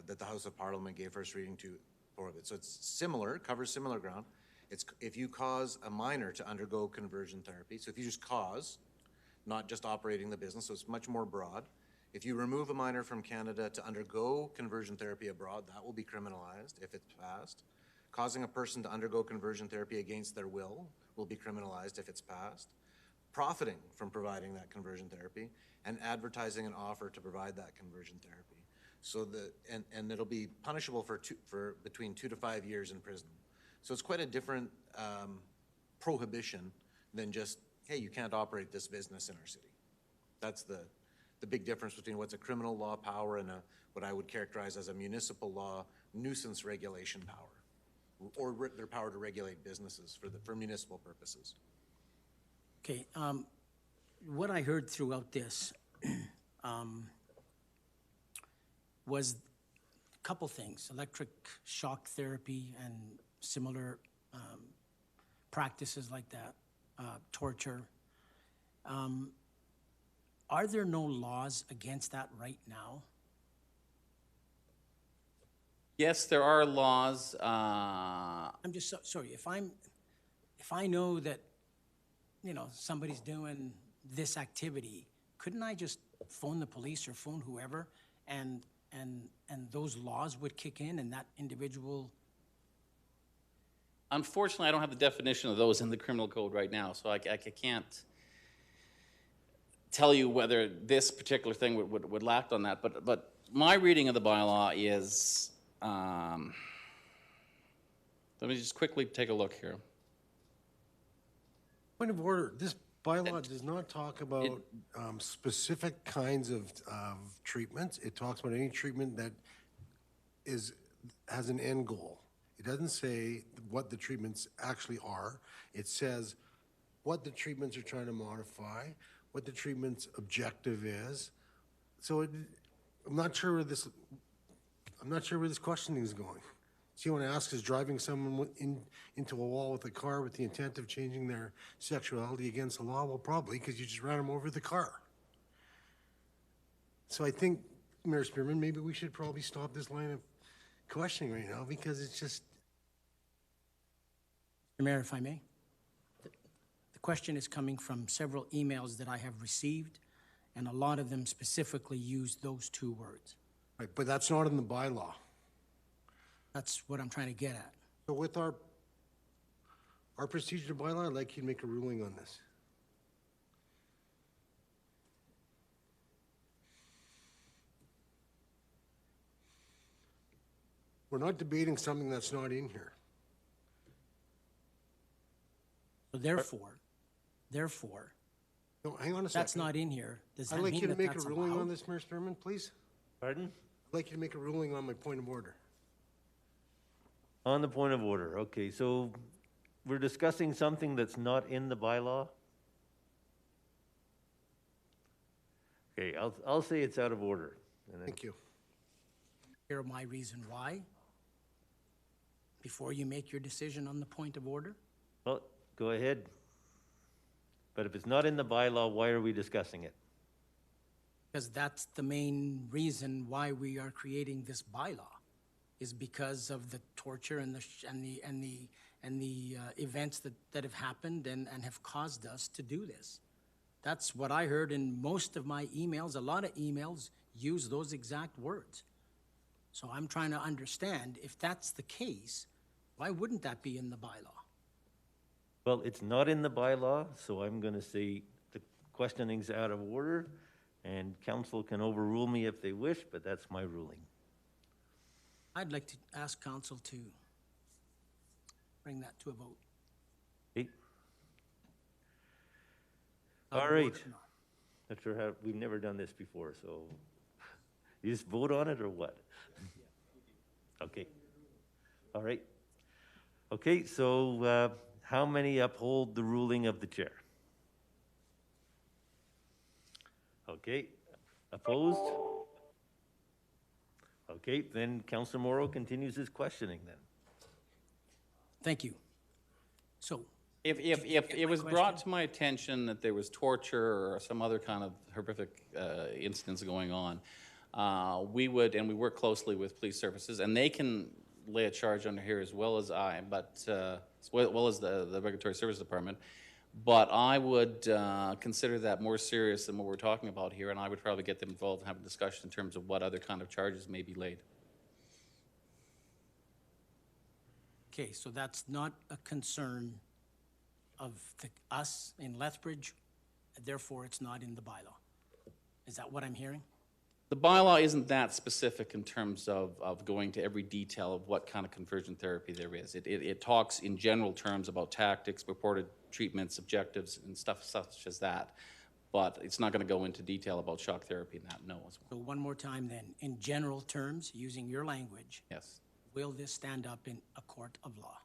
that the House of Parliament gave first reading to prohibit. So it's similar, covers similar ground. It's if you cause a minor to undergo conversion therapy, so if you just cause, not just operating the business, so it's much more broad. If you remove a minor from Canada to undergo conversion therapy abroad, that will be criminalized if it's passed. Causing a person to undergo conversion therapy against their will be criminalized if it's passed. Profiting from providing that conversion therapy, and advertising an offer to provide that conversion therapy. So and it'll be punishable for between 2 to 5 years in prison. So it's quite a different prohibition than just, hey, you can't operate this business in our city. That's the big difference between what's a criminal law power and what I would characterize as a municipal law nuisance regulation power, or their power to regulate businesses for municipal purposes. Okay, what I heard throughout this was a couple things: electric shock therapy and similar practices like that, torture. Are there no laws against that right now? Yes, there are laws. I'm just sorry, if I know that, you know, somebody's doing this activity, couldn't I just phone the police or phone whoever, and those laws would kick in and that individual? Unfortunately, I don't have the definition of those in the criminal code right now, so I can't tell you whether this particular thing would lack on that. But my reading of the bylaw is, let me just quickly take a look here. Point of order, this bylaw does not talk about specific kinds of treatments. It talks about any treatment that has an end goal. It doesn't say what the treatments actually are. It says what the treatments are trying to modify, what the treatment's objective is. So I'm not sure where this questioning is going. So you want to ask, is driving someone into a wall with a car with the intent of changing their sexuality against the law? Well, probably, because you just ran them over with the car. So I think, Mayor Spearman, maybe we should probably stop this line of questioning right now, because it's just... Mr. Mayor, if I may. The question is coming from several emails that I have received, and a lot of them specifically use those two words. Right, but that's not in the bylaw. That's what I'm trying to get at. So with our procedure bylaw, I'd like you to make a ruling on this. We're not debating something that's not in here. So therefore, No, hang on a second. that's not in here. Does that I'd like mean you to that make a that's ruling on allowed? this, Mayor Spearman, please. Pardon? I'd like you to make a ruling on my point of order. On the point of order, okay, so we're discussing something that's not in the bylaw? Okay, I'll say it's out of order. And then- Thank you. Hear my reason why? Before you make your decision on the point of order? Well, go ahead. But if it's not in the bylaw, why are we discussing it? Because that's the main reason why we are creating this bylaw, is because of the torture and the events that have happened and have caused us to do this. That's what I heard in most of my emails. A lot of emails use those exact words. So I'm trying to understand, if that's the case, why wouldn't that be in the bylaw? Well, it's not in the bylaw, so I'm going to say the questioning's out of order, and council can overrule me if they wish, but that's my ruling. I'd like to ask council to bring that to a vote. Okay. Out of All order right. or not. Not sure how, we've never done this before, so you just vote on it or what? Okay. All right. Okay, so how many uphold the ruling of the chair? Okay, opposed? Okay, then Councilor Morrow continues his questioning then. Thank you. So, If it was brought to my attention that there was torture or some other kind of horrific incidents going on, we would, and we work closely with police services, and they can lay a charge under here as well as I, but as well as the Regulatory Service Department. But I would consider that more serious than what we're talking about here, and I would probably get them involved and have a discussion in terms of what other kind of charges may be laid. okay, so that's not a concern of us in Lethbridge, therefore it's not in the bylaw. Is that what I'm hearing? The bylaw isn't that specific in terms of going to every detail of what kind of conversion therapy there is. It talks in general terms about tactics, purported treatments, objectives, and stuff such as that. But it's not going to go into detail about shock therapy and that, no. So one more time then, in general terms, using your language, Yes. will this stand up in a court of law?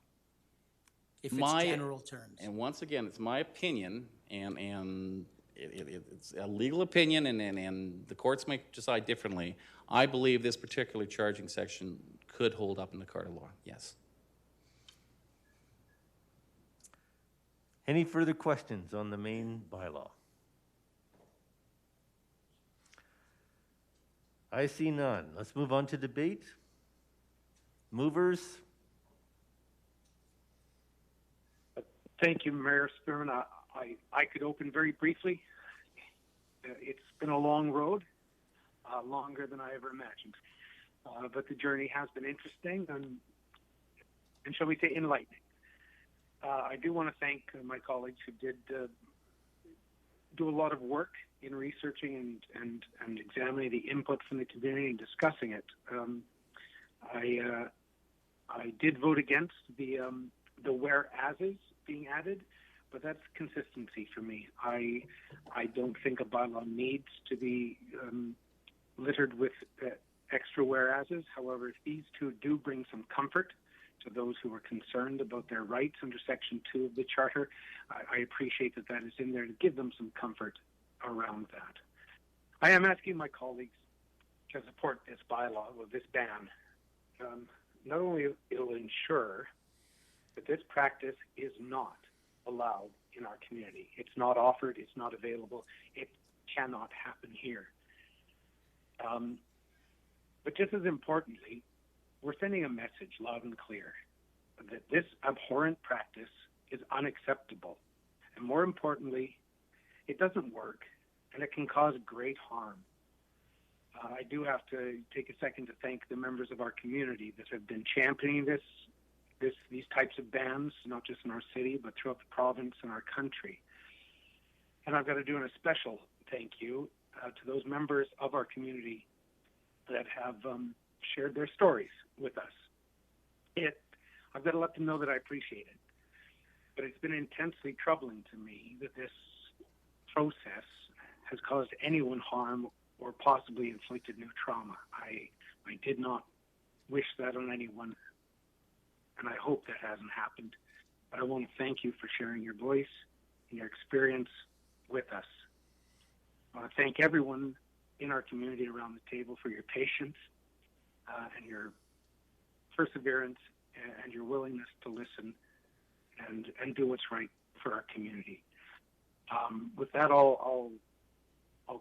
If it's general terms. And once again, it's my opinion, and it's a legal opinion, and the courts may decide differently. I believe this particular charging section could hold up in the court of law, yes. Any further questions on the main bylaw? I see none. Let's move on to debate. Movers? Thank you, Mayor Spearman. I could open very briefly. It's been a long road, longer than I ever imagined. But the journey has been interesting and shall we say, enlightening. I do want to thank my colleagues who did do a lot of work in researching and examining the input from the community and discussing it. I did vote against the whereases being added, but that's consistency for me. I don't think a bylaw needs to be littered with extra whereases. However, if these two do bring some comfort to those who are concerned about their rights under Section 2 of the Charter, I appreciate that that is in there to give them some comfort around that. I am asking my colleagues to support this bylaw, or this ban. Not only it'll ensure that this practice is not allowed in our community. It's not offered, it's not available, it cannot happen here. But just as importantly, we're sending a message loud and clear that this abhorrent practice is unacceptable. And more importantly, it doesn't work and it can cause great harm. I do have to take a second to thank the members of our community that have been championing these types of bans, not just in our city, but throughout the province and our country. And I've got to do a special thank you to those members of our community that have shared their stories with us. I've got to let them know that I appreciate it. But it's been intensely troubling to me that this process has caused anyone harm or possibly inflicted new trauma. I did not wish that on anyone, and I hope that hasn't happened. But I want to thank you for sharing your voice and your experience with us. I want to thank everyone in our community around the table for your patience and your perseverance and your willingness to listen and do what's right for our community. With that, I'll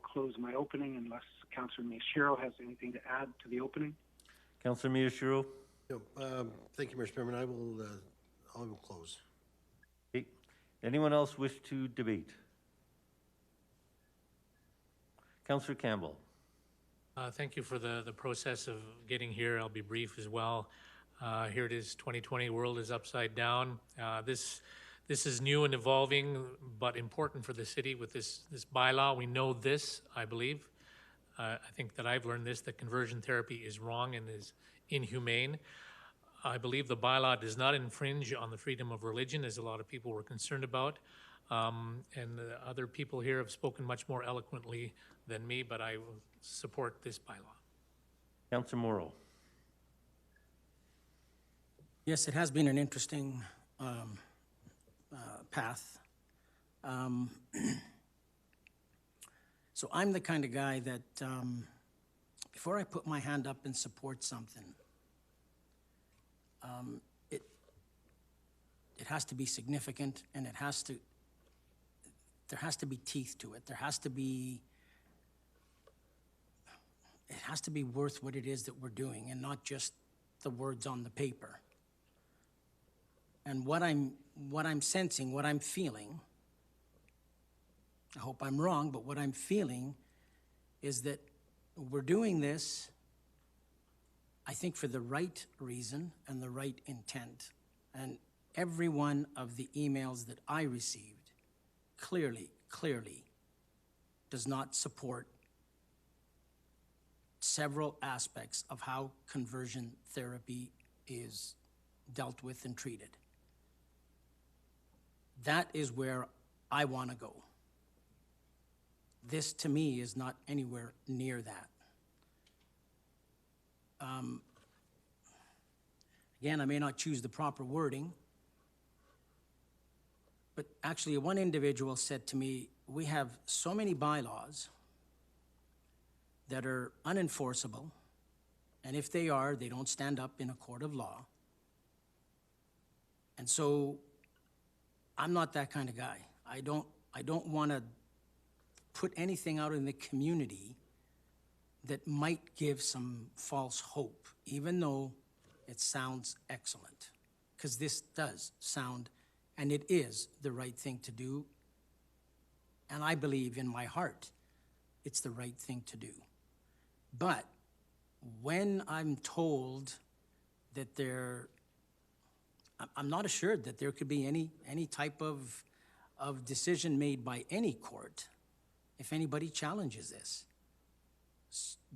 close my opening unless Councillor Miyashiro has anything to add to the opening. Councillor Miyashiro? No, thank you, Mr. Chairman. I will close. Okay. Anyone else wish to debate? Councillor Campbell. Thank you for the process of getting here. I'll be brief as well. Here it is, 2020, world is upside down. This is new and evolving, but important for the city with this bylaw. We know this, I believe. I think that I've learned this, that conversion therapy is wrong and is inhumane. I believe the bylaw does not infringe on the freedom of religion, as a lot of people were concerned about. And other people here have spoken much more eloquently than me, but I will support this bylaw. Councillor Morrow. Yes, it has been an interesting path. So I'm the kind of guy that before I put my hand up and support something, it has to be significant, and there has to be teeth to it. It has to be worth what it is that we're doing, and not just the words on the paper. And what I'm sensing, what I'm feeling, I hope I'm wrong, but what I'm feeling is that we're doing this, I think, for the right reason and the right intent. And every one of the emails that I received clearly does not support several aspects of how conversion therapy is dealt with and treated. That is where I want to go. This, to me, is not anywhere near that. Again, I may not choose the proper wording, but actually one individual said to me, we have so many bylaws that are unenforceable, and if they are, they don't stand up in a court of law. And so I'm not that kind of guy. I don't want to put anything out in the community that might give some false hope, even though it sounds excellent, because this does sound, and it is the right thing to do, and I believe in my heart it's the right thing to do. But when I'm told that I'm not assured that there could be any type of decision made by any court if anybody challenges this,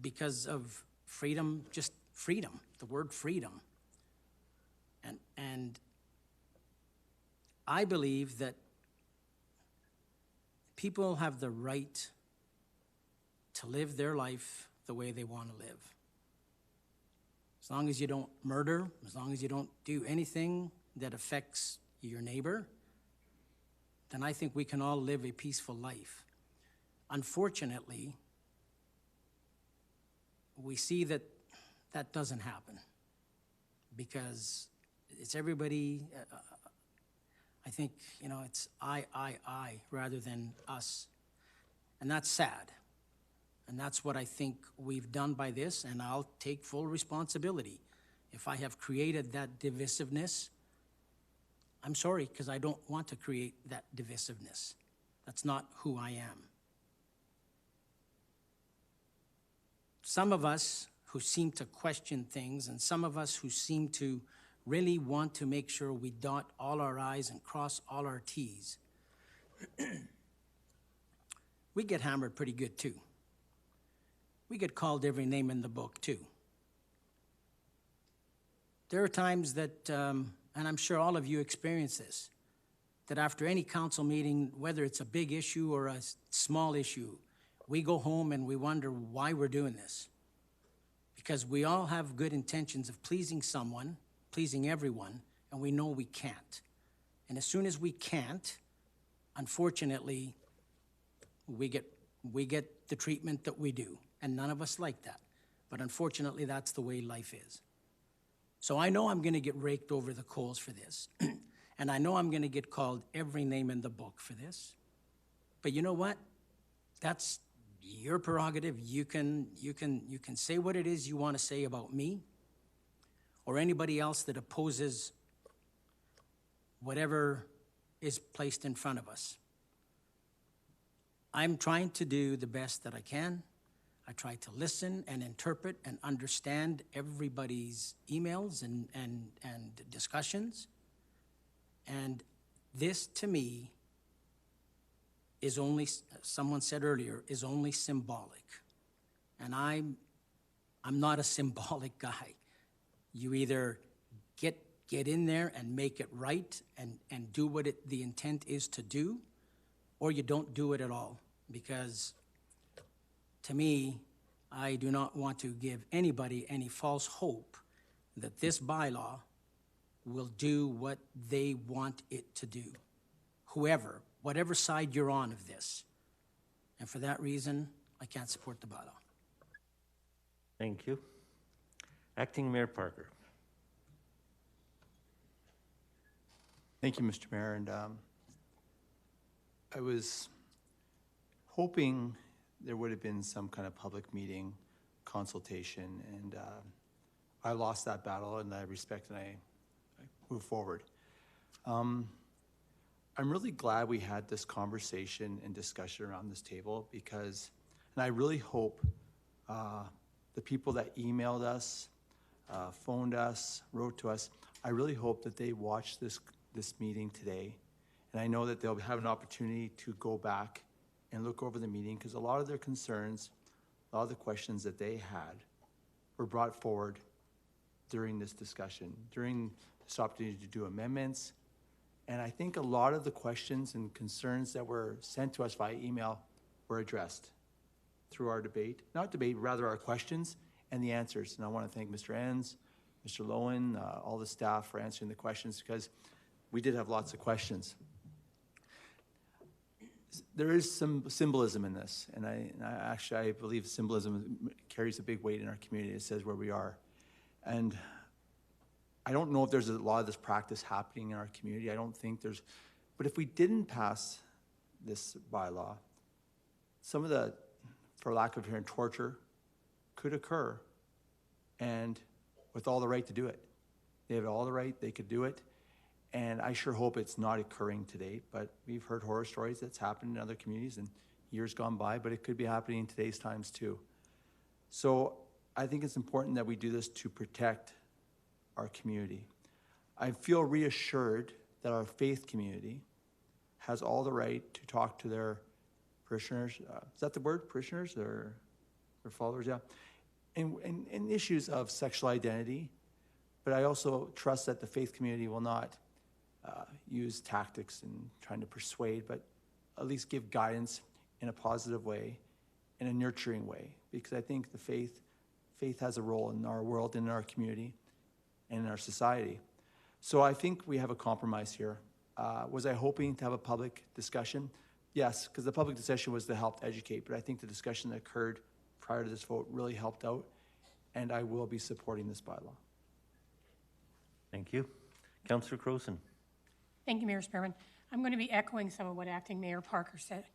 because of freedom, just freedom, the word freedom. And I believe that people have the right to live their life the way they want to live. As long as you don't murder, as long as you don't do anything that affects your neighbor, then I think we can all live a peaceful life. Unfortunately, we see that that doesn't happen because it's everybody, I think, you know, it's I, rather than us. And that's sad. And that's what I think we've done by this, and I'll take full responsibility. If I have created that divisiveness, I'm sorry, because I don't want to create that divisiveness. That's not who I am. Some of us who seem to question things, and some of us who seem to really want to make sure we dot all our I's and cross all our T's, we get hammered pretty good too. We get called every name in the book too. There are times that, and I'm sure all of you experience this, that after any council meeting, whether it's a big issue or a small issue, we go home and we wonder why we're doing this. Because we all have good intentions of pleasing someone, pleasing everyone, and we know we can't. And as soon as we can't, unfortunately, we get the treatment that we do. And none of us like that. But unfortunately, that's the way life is. So I know I'm going to get raked over the coals for this. And I know I'm going to get called every name in the book for this. But you know what? That's your prerogative. You can say what it is you want to say about me or anybody else that opposes whatever is placed in front of us. I'm trying to do the best that I can. I try to listen and interpret and understand everybody's emails and discussions. And this, to me, is only, someone said earlier, is only symbolic. And I'm not a symbolic guy. You either get in there and make it right and do what the intent is to do, or you don't do it at all. Because to me, I do not want to give anybody any false hope that this bylaw will do what they want it to do. Whoever, whatever side you're on of this. And for that reason, I can't support the bylaw. Thank you. Acting Mayor Parker. Thank you, Mr. Mayor. And I was hoping there would have been some kind of public meeting, consultation, and I lost that battle, and I respect and I move forward. I'm really glad we had this conversation and discussion around this table because, and I really hope the people that emailed us, phoned us, wrote to us, I really hope that they watch this meeting today, and I know that they'll have an opportunity to go back and look over the meeting because a lot of their concerns, a lot of the questions that they had were brought forward during this discussion, during this opportunity to do amendments. And I think a lot of the questions and concerns that were sent to us via email were addressed through our debate. Not debate, rather our questions and the answers. And I want to thank Mr. Enns, Mr. Lowen, all the staff for answering the questions because we did have lots of questions. There is some symbolism in this, and I believe symbolism carries a big weight in our community. It says where we are. And I don't know if there's a lot of this practice happening in our community. I don't think there's, but if we didn't pass this bylaw, some of the, for lack of hearing, torture could occur, and with all the right to do it. They have all the right, they could do it. And I sure hope it's not occurring to date, but we've heard horror stories that's happened in other communities in years gone by, but it could be happening in today's times too. So I think it's important that we do this to protect our community. I feel reassured that our faith community has all the right to talk to their parishioners. Is that the word, parishioners, or their followers? Yeah. And issues of sexual identity, but I also trust that the faith community will not use tactics in trying to persuade, but at least give guidance in a positive way, in a nurturing way, because I think the faith has a role in our world, in our community, and in our society. So I think we have a compromise here. Was I hoping to have a public discussion? Yes, because the public discussion was to help educate, but I think the discussion that occurred prior to this vote really helped out, and I will be supporting this bylaw. Thank you. Councillor Croson. Thank you, Mayor Spearman. I'm going to be echoing some of what Acting Mayor Parker said,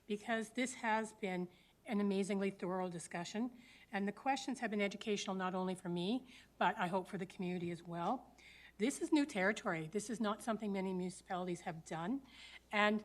because this has been an amazingly thorough discussion, and the questions have been educational not only for me, but I hope for the community as well. This is new territory. This is not something many municipalities have done. And,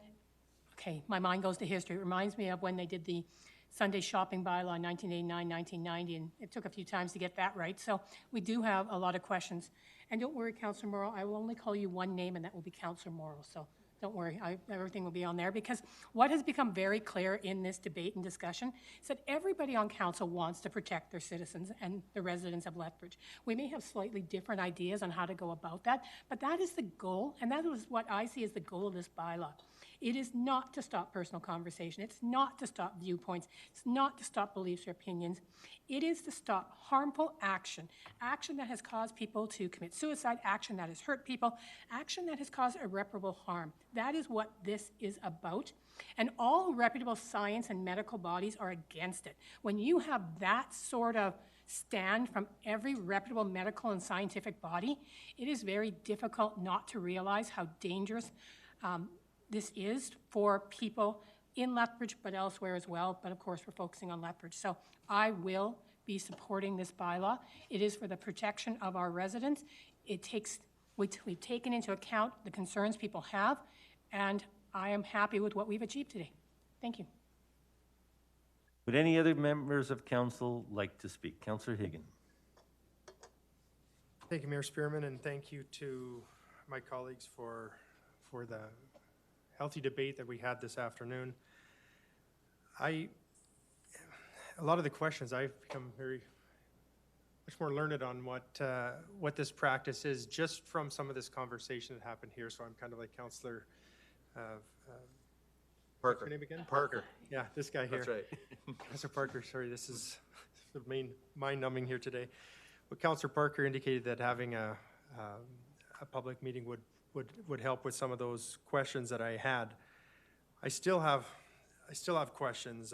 okay, my mind goes to history. It reminds me of when they did the Sunday shopping bylaw in 1989, 1990, and it took a few times to get that right. So we do have a lot of questions. And don't worry, Councillor Morrow, I will only call you one name, and that will be Councillor Morrow. So don't worry, everything will be on there, because what has become very clear in this debate and discussion is that everybody on council wants to protect their citizens and the residents of Lethbridge. We may have slightly different ideas on how to go about that, but that is the goal, and that is what I see as the goal of this bylaw. It is not to stop personal conversation. It's not to stop viewpoints. It's not to stop beliefs or opinions. It is to stop harmful action, action that has caused people to commit suicide, action that has hurt people, action that has caused irreparable harm. That is what this is about. And all reputable science and medical bodies are against it. When you have that sort of stand from every reputable medical and scientific body, it is very difficult not to realize how dangerous this is for people in Lethbridge, but elsewhere as well. But of course, we're focusing on Lethbridge. So I will be supporting this bylaw. It is for the protection of our residents. We've taken into account the concerns people have, and I am happy with what we've achieved today. Thank you. Would any other members of council like to speak? Councillor Higgin. Thank you, Mayor Spearman, and thank you to my colleagues for the healthy debate that we had this afternoon. A lot of the questions, I've become much more learned on what this practice is just from some of this conversation that happened here. So I'm kind of like Councillor Parker. What's your name again? Parker. Yeah, this guy here. That's right. Councillor Parker, sorry, this is the main mind-numbing here today. But Councillor Parker indicated that having a public meeting would help with some of those questions that I had. I still have questions.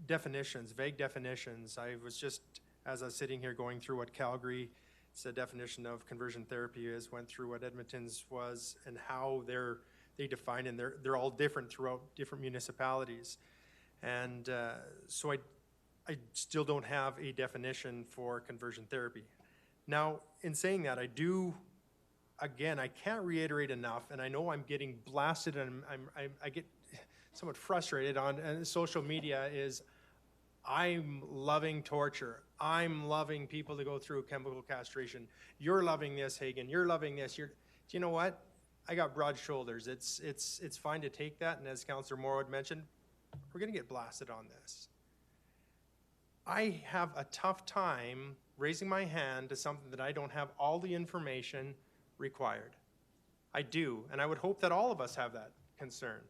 Definitions, vague definitions. I was just, as I was sitting here going through what Calgary's definition of conversion therapy is, went through what Edmonton's was, and how they define, and they're all different throughout different municipalities. And so I still don't have a definition for conversion therapy. Now, in saying that, I can't reiterate enough, and I know I'm getting blasted, and I get somewhat frustrated on social media, is I'm loving torture. I'm loving people to go through chemical castration. You're loving this, Hagen. You're loving this. Do you know what? I got broad shoulders. It's fine to take that, and as Councillor Moore had mentioned, we're going to get blasted on this. I have a tough time raising my hand to something that I don't have all the information required. I do, and I would hope that all of us have that concern.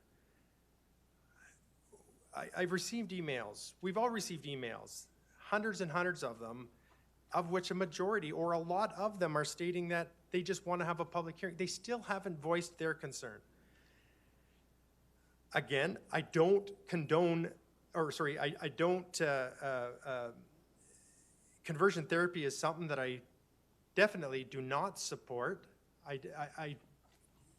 I've received emails. We've all received emails, hundreds and hundreds of them, of which a majority or a lot of them are stating that they just want to have a public hearing. They still haven't voiced their concern. Again, I don't condone, or sorry, I don't, conversion therapy is something that I definitely do not support.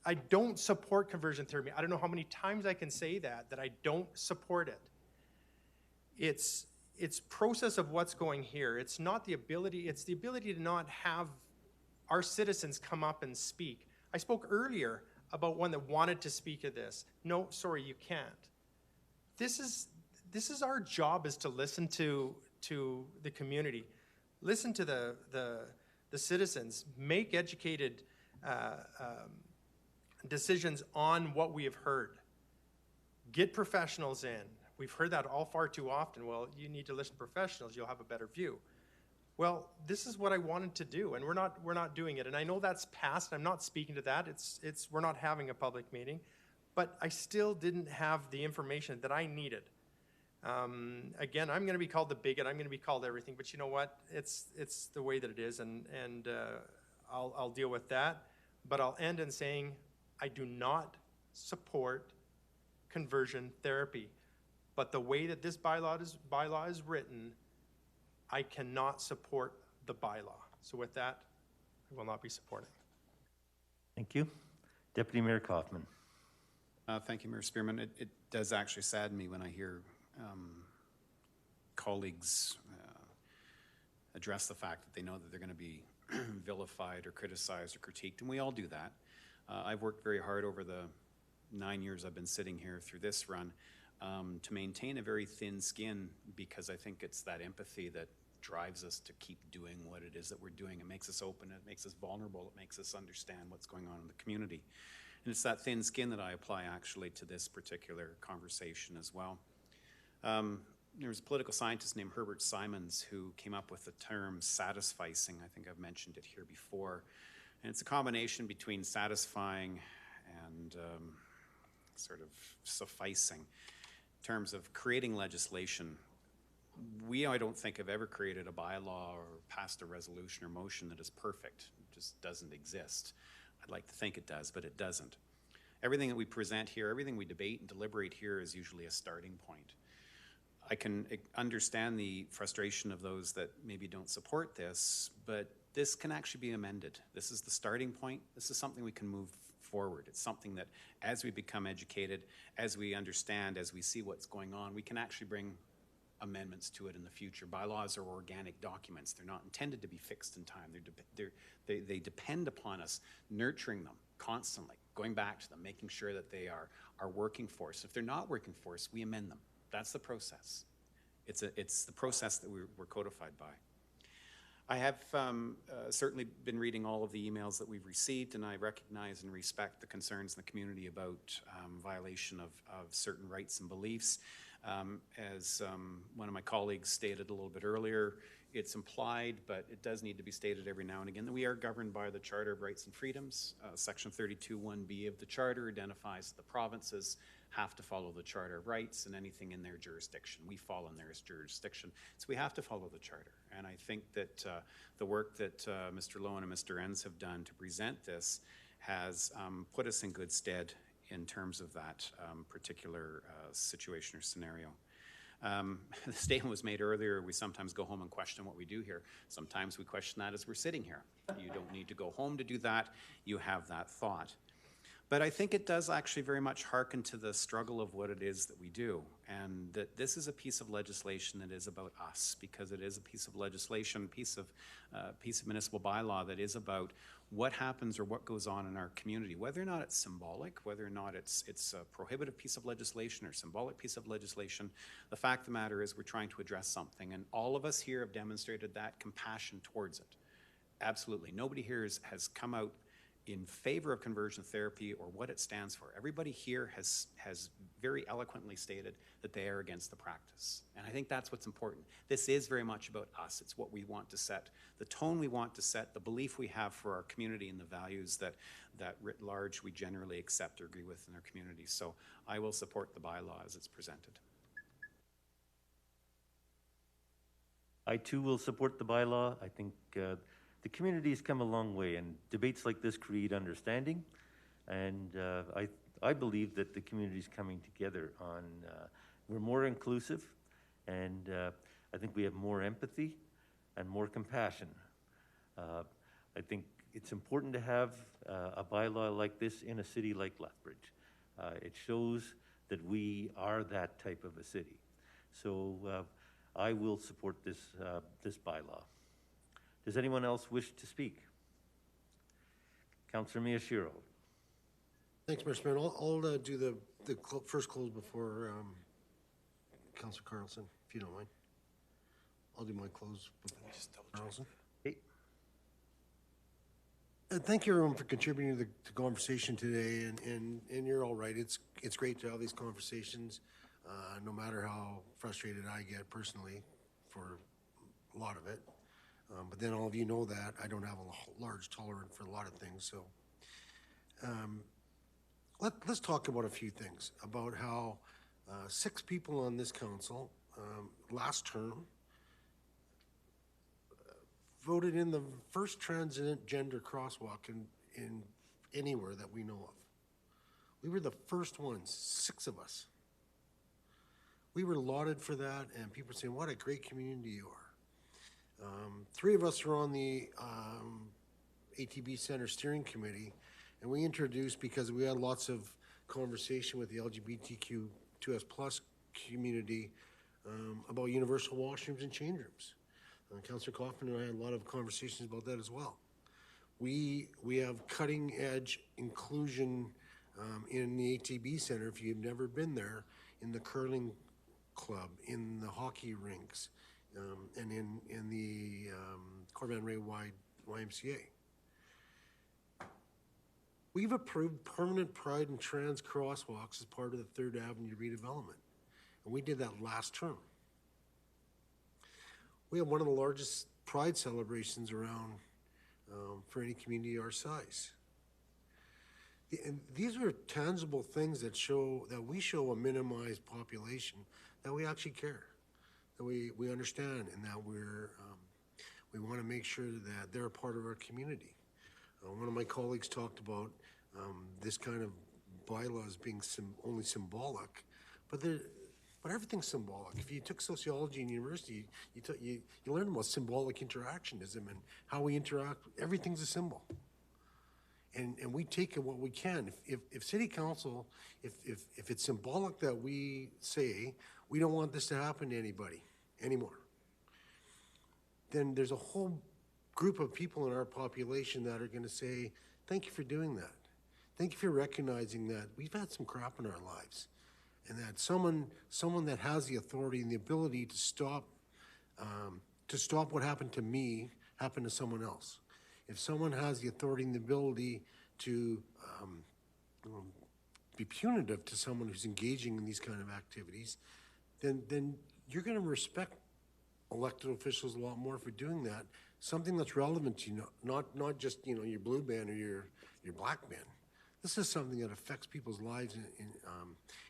I don't support conversion therapy. I don't know how many times I can say that I don't support it. It's process of what's going here. It's not the ability, it's the ability to not have our citizens come up and speak. I spoke earlier about one that wanted to speak of this. No, sorry, you can't. This is our job, is to listen to the community, listen to the citizens, make educated decisions on what we have heard. Get professionals in. We've heard that all far too often. Well, you need to listen to professionals, you'll have a better view. Well, this is what I wanted to do, and we're not doing it. And I know that's past, and I'm not speaking to that. We're not having a public meeting. but I still didn't have the information that I needed. Again, I'm going to be called the bigot. I'm going to be called everything. But you know what? It's the way that it is, and I'll deal with that. But I'll end in saying I do not support conversion therapy. But the way that this bylaw is written, I cannot support the bylaw. So with that, I will not be supporting. Thank you. Deputy Mayor Kaufman. Thank you, Mayor Spearman. It does actually sadden me when I hear colleagues address the fact that they know that they're going to be vilified or criticized or critiqued, and we all do that. I've worked very hard over the 9 years I've been sitting here through this run to maintain a very thin skin, because I think it's that empathy that drives us to keep doing what it is that we're doing. It makes us open, it makes us vulnerable, it makes us understand what's going on in the community. And it's that thin skin that I apply actually to this particular conversation as well. There was a political scientist named Herbert Simons who came up with the term satisficing. I think I've mentioned it here before. And it's a combination between satisfying and sort of sufficing in terms of creating legislation. I don't think, have ever created a bylaw or passed a resolution or motion that is perfect. It just doesn't exist. I'd like to think it does, but it doesn't. Everything that we present here, everything we debate and deliberate here is usually a starting point. I can understand the frustration of those that maybe don't support this, but this can actually be amended. This is the starting point. This is something we can move forward. It's something that as we become educated, as we understand, as we see what's going on, we can actually bring amendments to it in the future. Bylaws are organic documents. They're not intended to be fixed in time. They depend upon us nurturing them constantly, going back to them, making sure that they are working for us. If they're not working for us, we amend them. That's the process. It's the process that we're codified by. I have certainly been reading all of the emails that we've received, and I recognize and respect the concerns in the community about violation of certain rights and beliefs. As one of my colleagues stated a little bit earlier, it's implied, but it does need to be stated every now and again, that we are governed by the Charter of Rights and Freedoms. Section 32(1)(b) of the Charter identifies that the provinces have to follow the Charter of Rights and anything in their jurisdiction. We fall in their jurisdiction, so we have to follow the Charter. And I think that the work that Mr. Lowen and Mr. Enns have done to present this has put us in good stead in terms of that particular situation or scenario. The statement was made earlier, we sometimes go home and question what we do here. Sometimes we question that as we're sitting here. You don't need to go home to do that. You have that thought. But I think it does actually very much hearken to the struggle of what it is that we do, and that this is a piece of legislation that is about us, because it is a piece of legislation, piece of municipal bylaw that is about what happens or what goes on in our community, whether or not it's symbolic, whether or not it's a prohibitive piece of legislation or symbolic piece of legislation. The fact of the matter is we're trying to address something, and all of us here have demonstrated that compassion towards it. Absolutely. Nobody here has come out in favor of conversion therapy or what it stands for. Everybody here has very eloquently stated that they are against the practice. And I think that's what's important. This is very much about us. It's what we want to set, the tone we want to set, the belief we have for our community, and the values that writ large we generally accept or agree with in our community. So I will support the bylaw as it's presented. I too will support the bylaw. I think the community's come a long way, and debates like this create understanding. And I believe that the community's coming together on, we're more inclusive, and I think we have more empathy and more compassion. I think it's important to have a bylaw like this in a city like Lethbridge. It shows that we are that type of a city. So I will support this bylaw. Does anyone else wish to speak? Councillor Miyashiro. Thanks, Mr. Mayor. I'll do the first close before Councillor Carlson, if you don't mind. I'll do my close before Carlson. Hey. Thank you, everyone, for contributing to the conversation today. And you're all right. It's great to have these conversations, no matter how frustrated I get personally for a lot of it. But then all of you know that I don't have a large tolerance for a lot of things. So let's talk about a few things, about how 6 people on this council last term voted in the first transgender crosswalk in anywhere that we know of. We were the first ones, 6 of us. We were lauded for that, and people were saying, what a great community you are. 3 of us are on the ATB Center Steering Committee, and we introduced, because we had lots of conversation with the LGBTQ2S plus community about universal washrooms and change rooms. Councillor Kaufman and I had a lot of conversations about that as well. We have cutting edge inclusion in the ATB Center, if you've never been there, in the curling club, in the hockey rinks, and in the Corban Ray Wide YMCA. We've approved permanent pride and trans crosswalks as part of the 3rd Avenue redevelopment, and we did that last term. We have one of the largest pride celebrations around for any community our size. And these are tangible things that we show a minimized population, that we actually care, that we understand, and that we want to make sure that they're a part of our community. One of my colleagues talked about this kind of bylaws being only symbolic, but everything's symbolic. If you took sociology in university, you learn about symbolic interactionism and how we interact. Everything's a symbol. And we take it what we can. If city council, if it's symbolic that we say, we don't want this to happen to anybody anymore, then there's a whole group of people in our population that are going to say, thank you for doing that. Thank you for recognizing that we've had some crap in our lives, and that someone that has the authority and the ability to stop what happened to me happen to someone else. If someone has the authority and the ability to be punitive to someone who's engaging in these kind of activities, then you're going to respect elected officials a lot more for doing that. Something that's relevant to you, not just your blue band or your black band. This is something that affects people's lives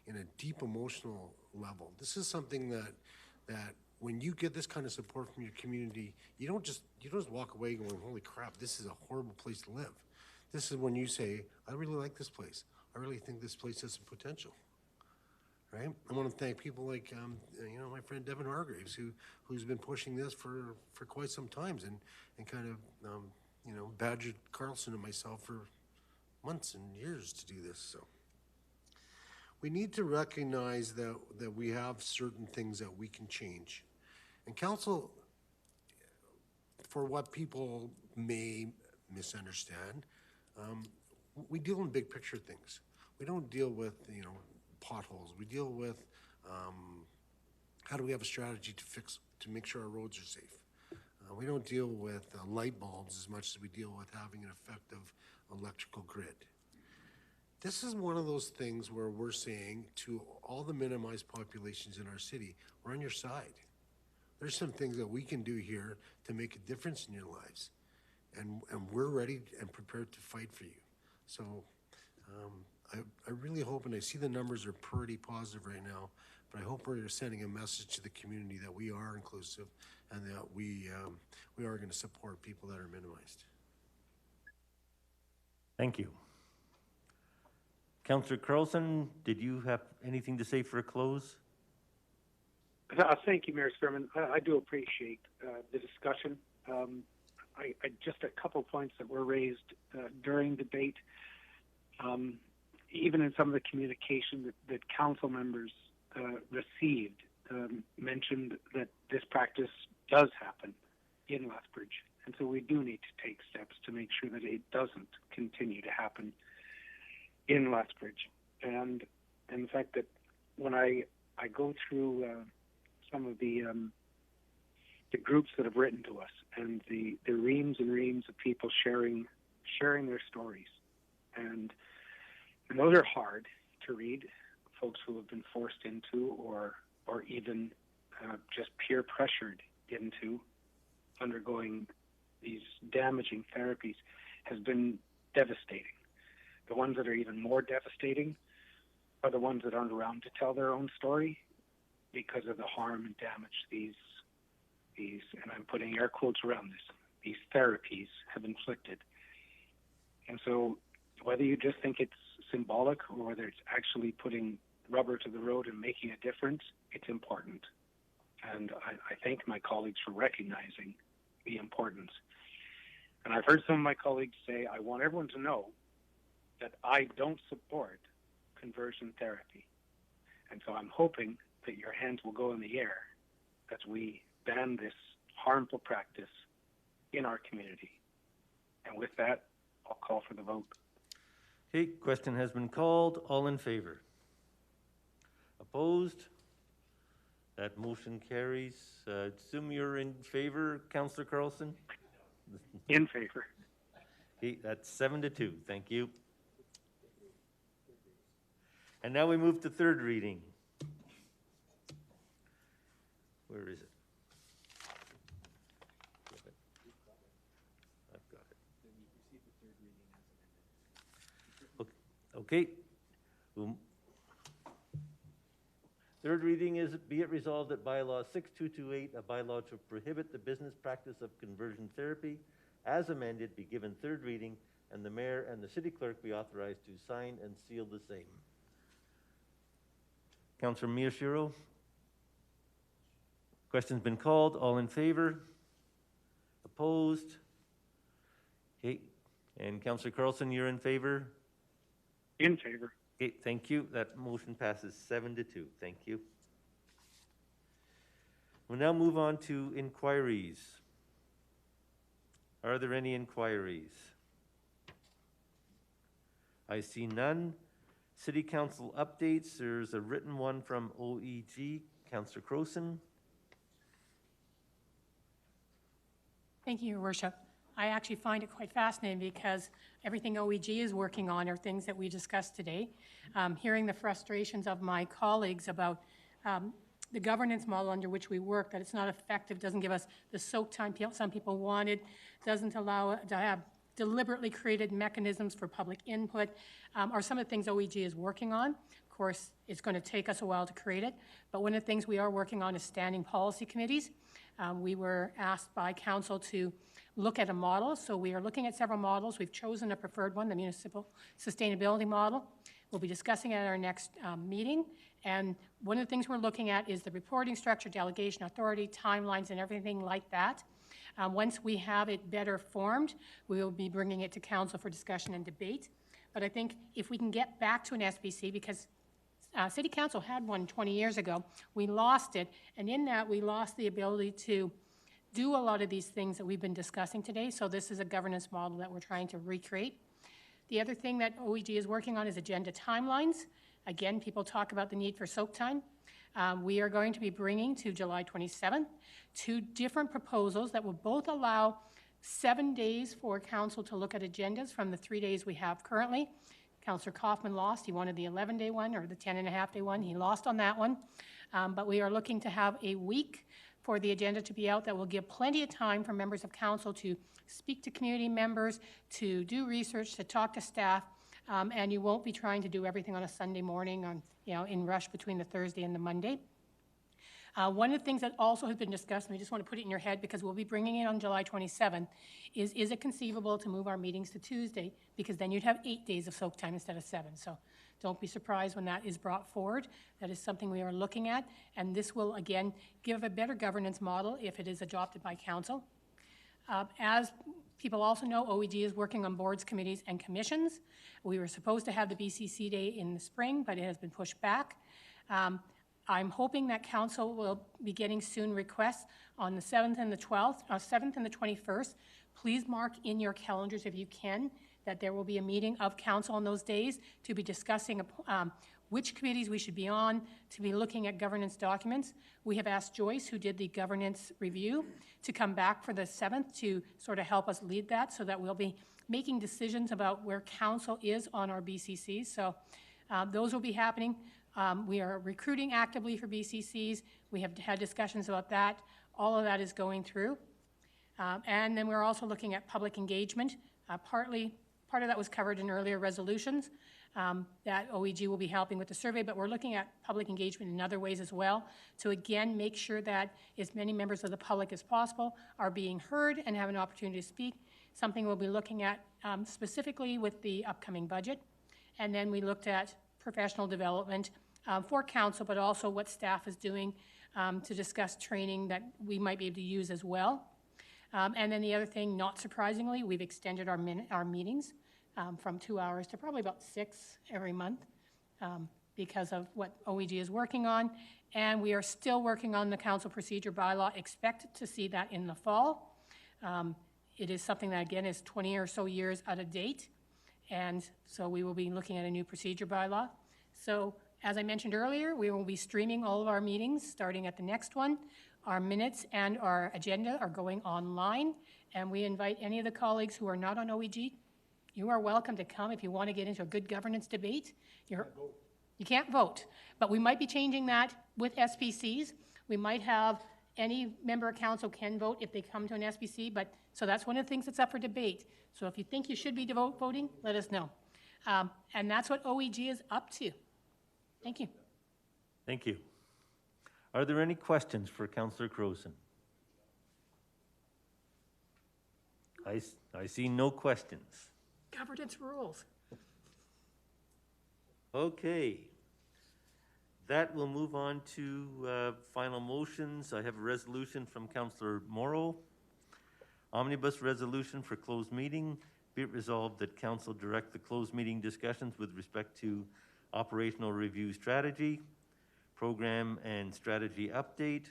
in a deep emotional level. This is something that when you get this kind of support from your community, you don't just walk away going, holy crap, this is a horrible place to live. This is when you say, I really like this place. I really think this place has some potential, right? I want to thank people like, my friend Devin Hargraves, who's been pushing this for quite some times and kind of, badgered Carlson and myself for months and years to do this. So we need to recognize that we have certain things that we can change. And council, for what people may misunderstand, we deal in big picture things. We don't deal with, potholes. We deal with how do we have a strategy to make sure our roads are safe. We don't deal with light bulbs as much as we deal with having an effective electrical grid. This is one of those things where we're saying to all the minimized populations in our city, we're on your side. There's some things that we can do here to make a difference in your lives. And we're ready and prepared to fight for you. So I really hope, and I see the numbers are pretty positive right now, but I hope we're sending a message to the community that we are inclusive and that we are going to support people that are minimized. Thank you. Councillor Carlson, did you have anything to say for a close? Thank you, Mayor Spearman. I do appreciate the discussion. I just a couple points that were raised during debate. Even in some of the communication that council members received, mentioned that this practice does happen in Lethbridge. And so we do need to take steps to make sure that it doesn't continue to happen in Lethbridge. And the fact that when I go through some of the groups that have written to us and the reams and reams of people sharing their stories, and those are hard to read, folks who have been forced into or even just peer pressured into undergoing these damaging therapies, has been devastating. The ones that are even more devastating are the ones that aren't around to tell their own story because of the harm and damage these, and I'm putting air quotes around this, these therapies have inflicted. And so whether you just think it's symbolic or whether it's actually putting rubber to the road and making a difference, it's important. And I thank my colleagues for recognizing the importance. And I've heard some of my colleagues say, I want everyone to know that I don't support conversion therapy. And so I'm hoping that your hands will go in the air as we ban this harmful practice in our community. And with that, I'll call for the vote. Okay, question has been called. All in favor? Opposed? That motion carries. Assume you're in favor, Councillor Carlson? In favor. Okay, that's 7-2. Thank you. And now we move to third reading. Where is it? I've got it. Okay. Third reading is, be it resolved that bylaw 6228, a bylaw to prohibit the business practice of conversion therapy, as amended, be given third reading, and the mayor and the city clerk be authorized to sign and seal the same. Councillor Miyashiro? Question's been called. All in favor? Opposed? Okay. And Councillor Carlson, you're in favor? In favor. Okay, thank you. That motion passes 7-2. Thank you. We'll now move on to inquiries. Are there any inquiries? I see none. City Council updates. There's a written one from OEG. Councillor Crowson. Thank you, Your Worship. I actually find it quite fascinating because everything OEG is working on are things that we discussed today. Hearing the frustrations of my colleagues about the governance model under which we work, that it's not effective, doesn't give us the soak time some people wanted, doesn't allow to have deliberately created mechanisms for public input, are some of the things OEG is working on. Of course, it's going to take us a while to create it, but one of the things we are working on is standing policy committees. We were asked by council to look at a model, so we are looking at several models. We've chosen a preferred one, the municipal sustainability model. We'll be discussing it at our next meeting, and one of the things we're looking at is the reporting structure, delegation authority, timelines, and everything like that. Once we have it better formed, we will be bringing it to council for discussion and debate. But I think if we can get back to an SBC, because City Council had one 20 years ago, we lost it, and in that we lost the ability to do a lot of these things that we've been discussing today. So this is a governance model that we're trying to recreate. The other thing that OEG is working on is agenda timelines. Again, people talk about the need for soak time. We are going to be bringing to July 27th 2 different proposals that will both allow 7 days for council to look at agendas from the 3 days we have currently. Councillor Kaufman lost. He wanted the 11-day one or the 10.5-day one. He lost on that one. But we are looking to have a week for the agenda to be out that will give plenty of time for members of council to speak to community members, to do research, to talk to staff, and you won't be trying to do everything on a Sunday morning on, in rush between the Thursday and the Monday. One of the things that also has been discussed, and I just want to put it in your head because we'll be bringing it on July 27th, is it conceivable to move our meetings to Tuesday? Because then you'd have 8 days of soak time instead of 7. So don't be surprised when that is brought forward. That is something we are looking at, and this will, again, give a better governance model if it is adopted by council. As people also know, OEG is working on boards, committees, and commissions. We were supposed to have the BCC Day in the spring, but it has been pushed back. I'm hoping that council will be getting soon requests on the 7th and the 12th, 7th and the 21st. Please mark in your calendars if you can that there will be a meeting of council on those days to be discussing which committees we should be on, to be looking at governance documents. We have asked Joyce, who did the governance review, to come back for the 7th to sort of help us lead that so that we'll be making decisions about where council is on our BCCs. So those will be happening. We are recruiting actively for BCCs. We have had discussions about that. All of that is going through. And then we're also looking at public engagement, partly part of that was covered in earlier resolutions, that OEG will be helping with the survey, but we're looking at public engagement in other ways as well. To again, make sure that as many members of the public as possible are being heard and have an opportunity to speak. Something we'll be looking at specifically with the upcoming budget. And then we looked at professional development for council, but also what staff is doing to discuss training that we might be able to use as well. And then the other thing, not surprisingly, we've extended our meetings from 2 hours to probably about 6 every month because of what OEG is working on. And we are still working on the council procedure bylaw. Expect to see that in the fall. It is something that, again, is 20 or so years out of date. And so we will be looking at a new procedure bylaw. So as I mentioned earlier, we will be streaming all of our meetings starting at the next one. Our minutes and our agenda are going online, and we invite any of the colleagues who are not on OEG. You are welcome to come if you want to get into a good governance debate. You can't vote, but we might be changing that with SPCs. We might have any member of council can vote if they come to an SPC, but so that's one of the things that's up for debate. So if you think you should be voting, let us know. And that's what OEG is up to. Thank you. Thank you. Are there any questions for Councillor Crowson? I see no questions. Governance rules. Okay. That will move on to final motions. I have a resolution from Councillor Morrow. Omnibus resolution for closed meeting. Be it resolved that council direct the closed meeting discussions with respect to operational review strategy, program and strategy update,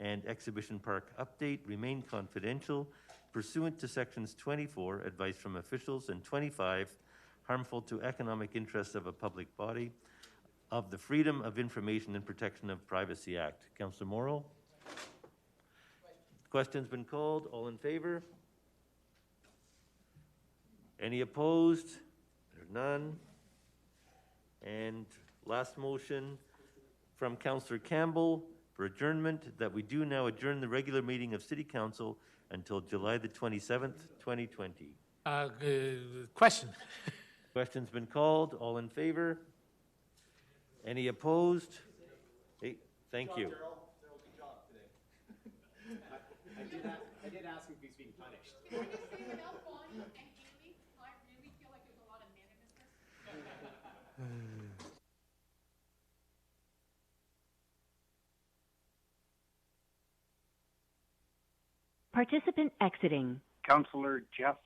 and exhibition park update remain confidential pursuant to sections 24, advice from officials, and 25, harmful to economic interests of a public body, of the Freedom of Information and Protection of Privacy Act. Councillor Morrow? Question's been called. All in favor? Any opposed? There's none. And last motion from Councillor Campbell for adjournment, that we do now adjourn the regular meeting of City Council until July the 27th, 2020. Question. Question's been called. All in favor? Any opposed? Hey, thank you. I did ask him if he's being punished. Can I just say, without Bonnie and Haley, I really feel like there's a lot of men in this person. Participant exiting. Councillor Jeff